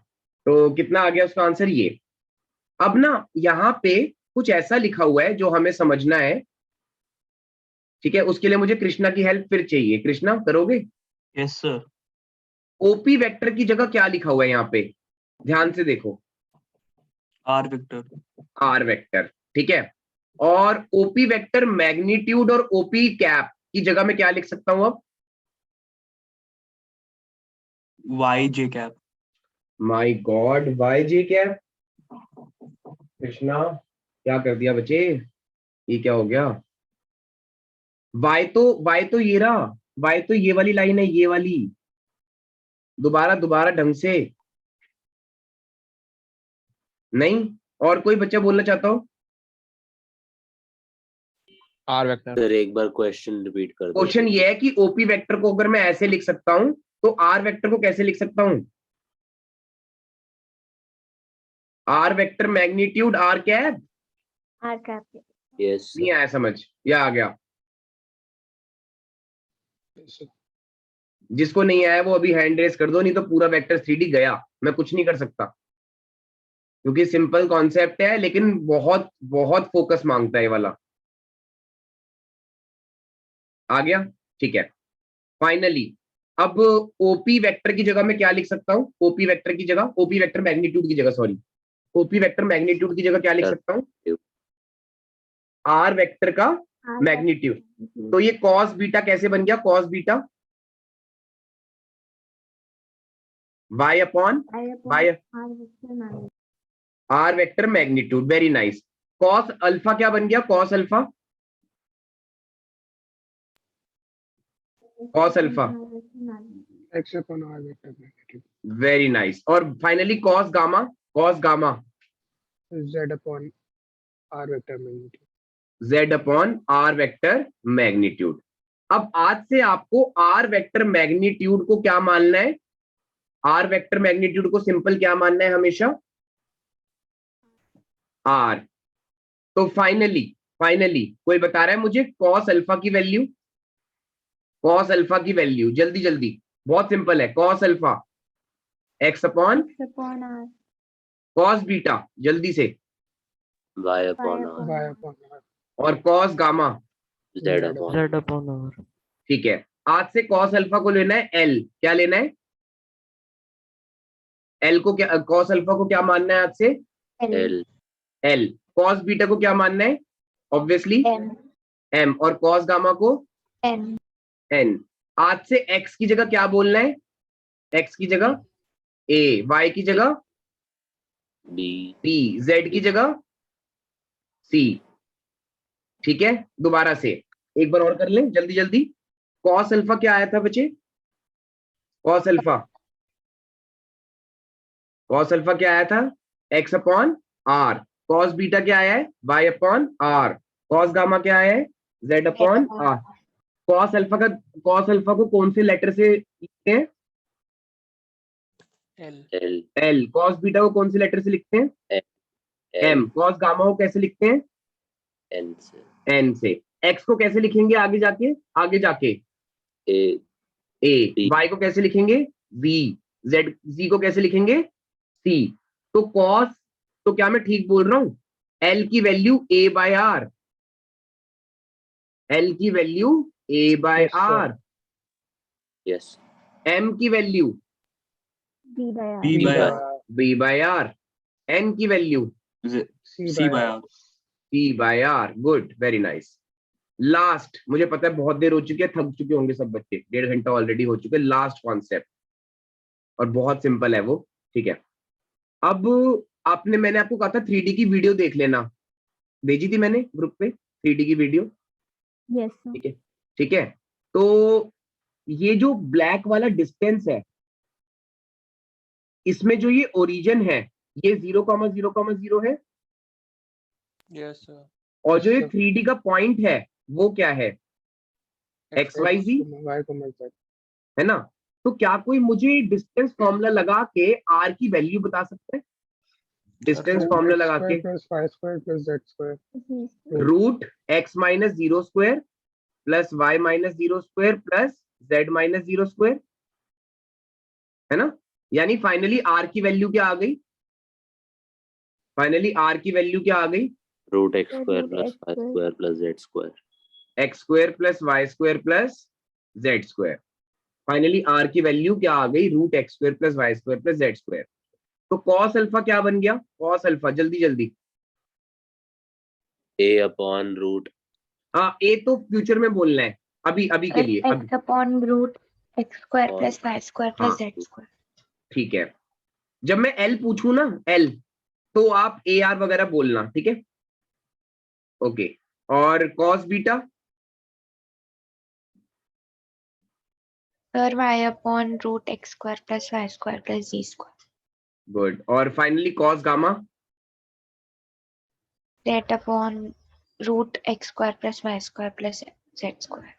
तो कितना आ गया उसका आंसर, ये। अब ना यहाँ पे कुछ ऐसा लिखा हुआ है जो हमें समझना है, ठीक है। उसके लिए मुझे कृष्णा की हेल्प फिर चाहिए। कृष्णा करोगे? Yes sir. ओपी वेक्टर की जगह क्या लिखा हुआ है यहाँ पे, ध्यान से देखो, आर वेक्टर। आर वेक्टर, ठीक है। और ओपी वेक्टर मैग्नीट्यूड और ओपी कैप की जगह में क्या लिख सकता हूं अब? Y j cap. My god, y j cap. Krishna क्या कर दिया बच्चे, ये क्या हो गया? वाई तो ये रहा, वाई तो ये वाली लाइन है, ये वाली। दोबारा ढंग से नहीं। और कोई बच्चा बोलना चाहता हो? Are vector. सर एक बार क्वेश्चन रिपीट कर दो। क्वेश्चन ये है कि ओपी वेक्टर को अगर मैं ऐसे लिख सकता हूं, तो आर वेक्टर को कैसे लिख सकता हूं? R vector magnitude r cap. R cap. Yes नहीं आया समझ, या आ गया? जिसको नहीं आया वो अभी हैंड रेस कर दो, नहीं तो पूरा वेक्टर 3D गया, मैं कुछ नहीं कर सकता। क्योंकि सिंपल कॉन्सेप्ट है, लेकिन बहुत बहुत फोकस मांगता है ये वाला। आ गया, ठीक है। फाइनली अब ओपी वेक्टर की जगह मैं क्या लिख सकता हूँ? ओपी वेक्टर की जगह, ओपी वेक्टर मैग्नीट्यूड की जगह, सॉरी, ओपी वेक्टर मैग्नीट्यूड की जगह क्या लिख सकता हूँ? आर वेक्टर का मैग्नीट्यूड। तो ये कॉस बीटा कैसे बन गया? Cos beta y upon R vector magnitude, very nice. Cos alpha क्या बन गया? Cos alpha, cos alpha x upon r vector magnitude, very nice. और finally cos gamma, cos gamma z upon r vector magnitude. z upon R vector magnitude. अब आज से आपको are vector magnitude को क्या मानना है? आर वेक्टर मैग्नीट्यूड को सिंपल क्या मानना है हमेशा? आर। तो फाइनली कोई बता रहा है मुझे कॉस अल्फा की वैल्यू? कॉस अल्फा की वैल्यू जल्दी जल्दी, बहुत सिंपल है। Cos alpha x upon r. Cos beta जल्दी से y upon r. y upon r. और cos gamma z upon Z upon R. ठीक है। आज से कॉस अल्फा को लेना है एल, क्या लेना है? एल को क्या, कॉस अल्फा को क्या मानना है आज से? एल। एल। कॉस बीटा को क्या मानना है? Obviously M. एम। और कॉस गामा को N. एन। आज से x की जगह क्या बोलना है? x की जगह a, y की जगह b, z की जगह c। ठीक है, दोबारा से एक बार और कर लें जल्दी जल्दी। कॉस अल्फा क्या आया था बच्चे? कॉस अल्फा क्या आया था? x upon r। Cos beta क्या आया है? y upon r। Cos gamma क्या आया है? z upon r। Cos alpha को कौन से लेटर से लिखते हैं? L। कॉस बीटा को कौन से लेटर से लिखते हैं? M। कॉस गामा को कैसे लिखते हैं? N से। x को कैसे लिखेंगे आगे जाके? A। y को कैसे लिखेंगे? V। z को कैसे लिखेंगे? C। तो cos, तो क्या मैं ठीक बोल रहा हूं? L की value A by R। L की value A by R। Yes. M की value B by R। N की value C by R। C by R। Good, very nice. Last, मुझे पता है बहुत देर हो चुकी है, थक चुके होंगे सब बच्चे, 1.5 घंटा ऑलरेडी हो चुके। लास्ट कॉन्सेप्ट, और बहुत सिंपल है वो। ठीक है, अब मैंने आपको कहा था 3D की वीडियो देख लेना, भेजी थी मैंने ग्रुप पे 3D की वीडियो। Yes sir. ठीक है, तो ये जो ब्लैक वाला डिस्टेंस है, इसमें जो ये ओरिजिन है ये 0,0,0 है। Yes sir. और जो ये 3D का पॉइंट है वो क्या है? XYZ है ना। तो क्या कोई मुझे डिस्टेंस फॉर्मूला लगा के R की वैल्यू बता सकता है? डिस्टेंस फॉर्मूला लगा के root x minus 0 square plus y minus 0 square plus z minus 0 square, है ना। यानी फाइनली R की वैल्यू क्या आ गई? Root x square plus y square plus z square. x square plus y square plus z square. Finally R की value क्या आ गई? Root x square plus y square plus z square. तो cos alpha क्या बन गया? cos alpha जल्दी a upon root. हाँ, a तो फ्यूचर में बोलना है, अभी के लिए x upon root x square plus y square plus z square. ठीक है, जब मैं L पूछूं ना, L, तो आप AR वगैरह बोलना, ठीक है। ओके, और cos beta? Sir y upon root x square plus y square plus z square. Good, और finally cos gamma? z upon root x square plus y square plus z square.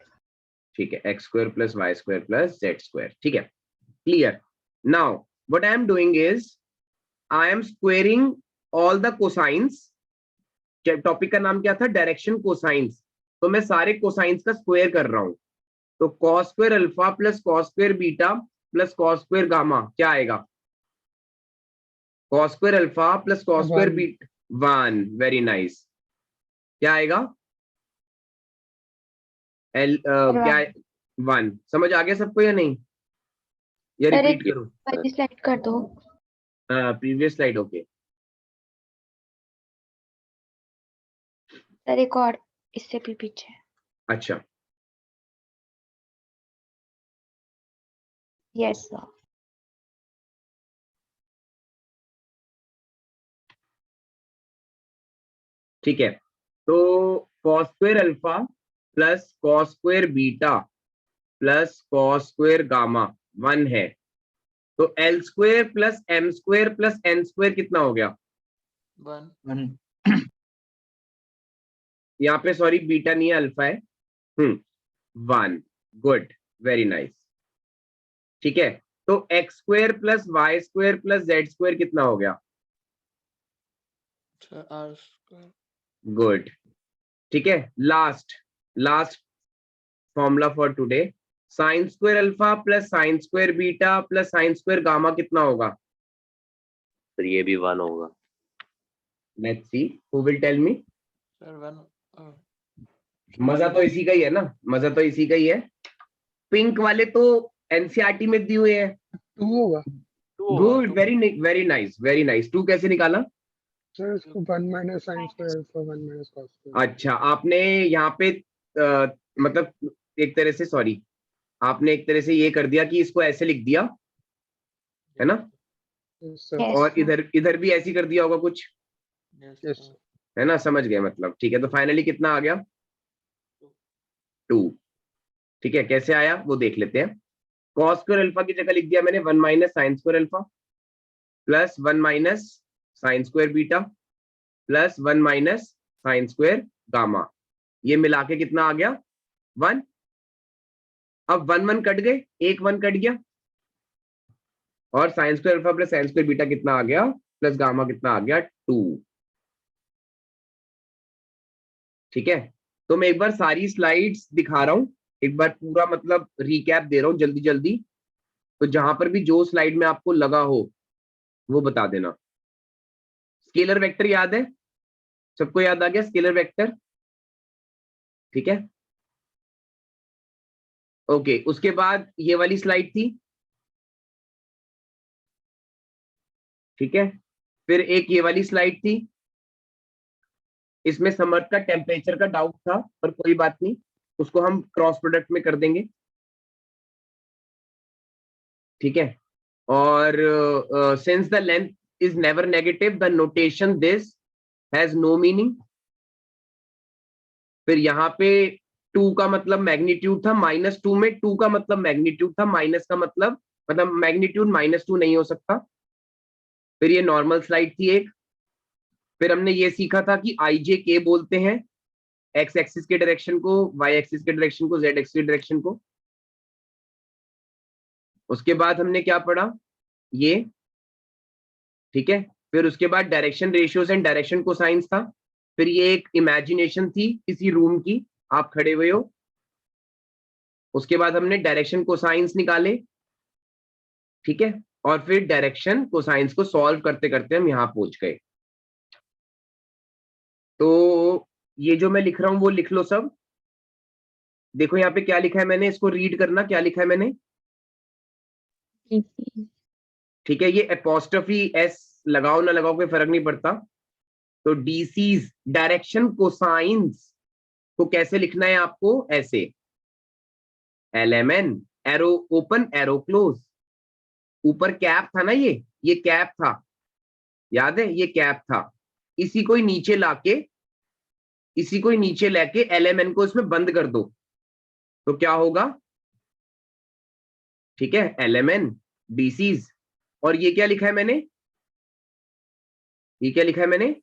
ठीक है, x square plus y square plus z square. ठीक है, clear. Now what I am doing is I am squaring all the cosines. Topic का नाम क्या था? Direction cosines. तो मैं सारे कोसाइंस का स्क्वायर कर रहा हूं। तो cos square alpha plus cos square beta plus cos square gamma क्या आएगा? cos square alpha plus cos square beta 1। Very nice. क्या आएगा? क्या 1? समझ आ गया सबको या नहीं, या रिपीट करूं? वाली स्लाइड कर दो। Previous slide. ओके, सर एक और इससे भी पीछे। अच्छा, यस सर। ठीक है। तो cos square alpha plus cos square beta plus cos square gamma 1 है। तो L square plus M square plus N square कितना हो गया? 1। यहाँ पे सॉरी बीटा नहीं है, अल्फा है। 1। Good, very nice. ठीक है, तो x square plus y square plus z square कितना हो गया? R square. गुड, ठीक है। Last formula for today, sine square alpha plus sine square beta plus sine square gamma कितना होगा? फिर ये भी 1 होगा। Let's see, who will tell me? Sir 1। मजा तो इसी का ही है ना, मजा तो इसी का ही है। पिंक वाले तो एनसीईआरटी में दिए हुए हैं। 2 होगा। Good, very nice. 2 कैसे निकाला? सर इसको 1 minus sign square alpha 1 minus cos square. अच्छा, आपने यहाँ पे मतलब एक तरह से सॉरी आपने एक तरह से ये कर दिया कि इसको ऐसे लिख दिया, है ना? और इधर इधर भी ऐसे ही कर दिया होगा कुछ, है ना? समझ गए मतलब, ठीक है। तो फाइनली कितना आ गया? 2। ठीक है, कैसे आया वो देख लेते हैं। कॉस स्क्वायर अल्फा की जगह लिख दिया मैंने 1 minus sign square alpha plus 1 minus sign square beta plus 1 minus sign square gamma. ये मिला के कितना आ गया? 1। अब 1 1 कट गए, एक 1 कट गया, और sign square alpha plus sine square beta कितना आ गया, प्लस गामा कितना आ गया? 2। ठीक है, तो मैं एक बार सारी स्लाइड्स दिखा रहा हूं, एक बार पूरा मतलब रिकैप दे रहा हूं जल्दी जल्दी। तो जहां पर भी जो स्लाइड में आपको लगा हो वो बता देना। स्केलर वेक्टर याद है सबको? याद आ गया स्केलर वेक्टर? ठीक है, ओके। उसके बाद ये वाली स्लाइड थी, ठीक है। फिर एक ये वाली स्लाइड थी, इसमें समर्थ का टेम्परेचर का डाउट था, पर कोई बात नहीं, उसको हम क्रॉस प्रोडक्ट में कर देंगे, ठीक है। और since the length is never negative the notation this has no meaning. फिर यहाँ पे 2 का मतलब मैग्नीट्यूड था, -2 में 2 का मतलब मैग्नीट्यूड था, माइनस का मतलब मैग्नीट्यूड -2 नहीं हो सकता। फिर ये नॉर्मल स्लाइड थी एक। फिर हमने ये सीखा था कि आई जे के बोलते हैं एक्स एक्सिस के डायरेक्शन को, वाई एक्सिस के डायरेक्शन को, जेड एक्सिस के डायरेक्शन को। उसके बाद हमने क्या पढ़ा? ये, ठीक है। फिर उसके बाद direction ratios and direction cosines था। फिर ये एक इमेजिनेशन थी किसी रूम की, आप खड़े हुए हो। उसके बाद हमने डायरेक्शन कोसाइंस निकाले, ठीक है। और फिर डायरेक्शन कोसाइंस को सॉल्व करते करते हम यहां पहुंच गए। तो ये जो मैं लिख रहा हूं वो लिख लो सब। देखो यहाँ पे क्या लिखा है मैंने, इसको रीड करना, क्या लिखा है मैंने, ठीक है। ये एपोस्ट्रोफी एस लगाओ ना लगाओ कोई फर्क नहीं पड़ता। तो डीसीज डायरेक्शन कोसाइंस को कैसे लिखना है आपको? ऐसे, LMN arrow open arrow close. ऊपर कैप था ना, ये कैप था, याद है? ये कैप था। इसी को ही नीचे लाके, इसी को ही नीचे लेके LMN को इसमें बंद कर दो, तो क्या होगा? ठीक है, LMN डीसीज। और ये क्या लिखा है मैंने, ये क्या लिखा है मैंने?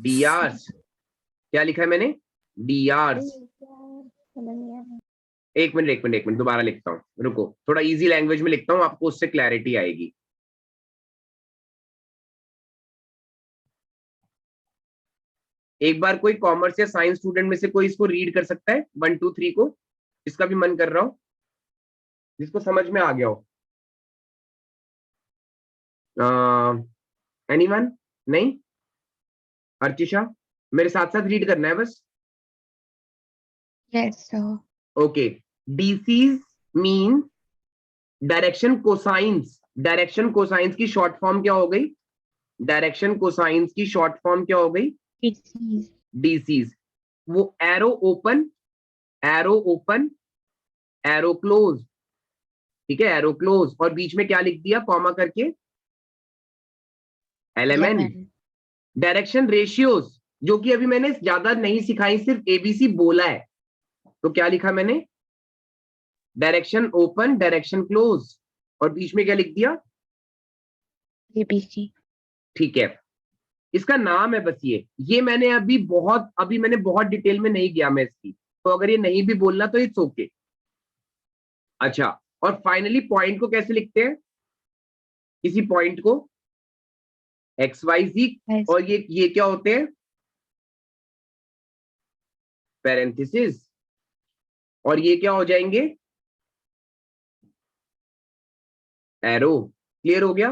DRs। क्या लिखा है मैंने? DRs। एक मिनट दोबारा लिखता हूँ, रुको, थोड़ा इजी लैंग्वेज में लिखता हूँ, आपको उससे क्लैरिटी आएगी। एक बार कोई कॉमर्स या साइंस स्टूडेंट में से कोई इसको रीड कर सकता है 1 2 3 को? इसका भी मन कर रहा हो, जिसको समझ में आ गया हो। एनीवन? नहीं? अर्चिशा, मेरे साथ साथ रीड करना है बस। Yes, sir. Okay, DCs mean direction cosines. Direction cosines की शॉर्ट फॉर्म क्या हो गई? डायरेक्शन कोसाइंस की शॉर्ट फॉर्म क्या हो गई? डीसीज। वो arrow open, arrow open, arrow close, ठीक है, एरो क्लोज। और बीच में क्या लिख दिया कॉमा करके? LMN। डायरेक्शन रेशियोज, जो कि अभी मैंने ज्यादा नहीं सिखाई, सिर्फ ABC बोला है। तो क्या लिखा मैंने? डायरेक्शन ओपन, डायरेक्शन क्लोज, और बीच में क्या लिख दिया? ABC। ठीक है, इसका नाम है बस ये मैंने अभी मैंने बहुत डिटेल में नहीं गया मैं इसकी, तो अगर ये नहीं भी बोलना तो इट्स ओके। अच्छा, और फाइनली पॉइंट को कैसे लिखते हैं? किसी पॉइंट को XYZ, और ये क्या होते हैं? पैरेंथेसिस। और ये क्या हो जाएंगे? एरो। क्लियर हो गया?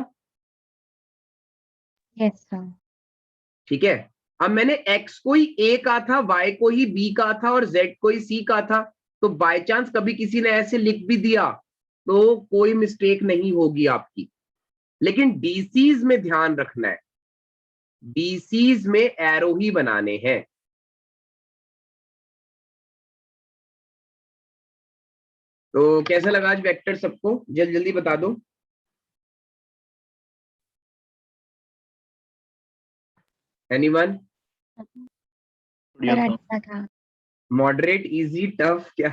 Yes, sir. ठीक है। अब मैंने X को ही A कहा था, Y को ही B कहा था, और Z को ही C कहा था। तो बाय चांस कभी किसी ने ऐसे लिख भी दिया तो कोई मिस्टेक नहीं होगी आपकी। लेकिन डीसीज में ध्यान रखना है, डीसीज में एरो ही बनाने हैं। तो कैसा लगा आज वेक्टर सबको, जल्दी जल्दी बता दो। एनीवन? सर अच्छा था। मॉडरेट, इजी, टफ, क्या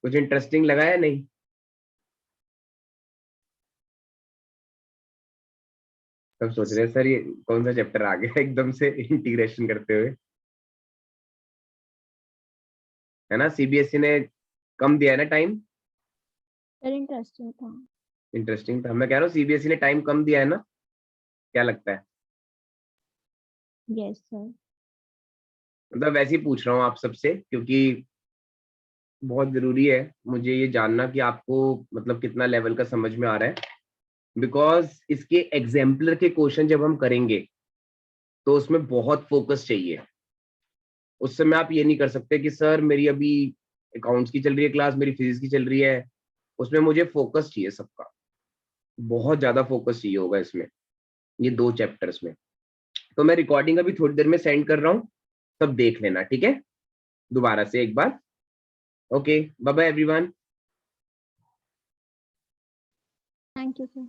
कुछ इंटरेस्टिंग लगा या नहीं? सब सोच रहे हैं सर ये कौन सा चैप्टर आ गया एकदम से इंटीग्रेशन करते हुए, है ना? सीबीएसई ने कम दिया है ना टाइम? सर इंटरेस्टिंग था। इंटरेस्टिंग था, मैं कह रहा हूँ सीबीएसई ने टाइम कम दिया है ना, क्या लगता है? Yes sir. मतलब वैसे ही पूछ रहा हूँ आप सबसे, क्योंकि बहुत जरूरी है मुझे ये जानना कि आपको मतलब कितना लेवल का समझ में आ रहा है, बिकॉज इसके एग्जाम्पलर के क्वेश्चन जब हम करेंगे तो उसमें बहुत फोकस चाहिए। उस समय आप ये नहीं कर सकते कि सर मेरी अभी अकाउंट्स की चल रही है क्लास, मेरी फिजिक्स की चल रही है, उसमें मुझे फोकस चाहिए सबका, बहुत ज्यादा फोकस चाहिए होगा इसमें, ये 2 चैप्टर्स में। तो मैं रिकॉर्डिंग अभी थोड़ी देर में सेंड कर रहा हूँ, सब देख लेना, ठीक है? दोबारा से एक बार। Okay, bye bye everyone. Thank you sir.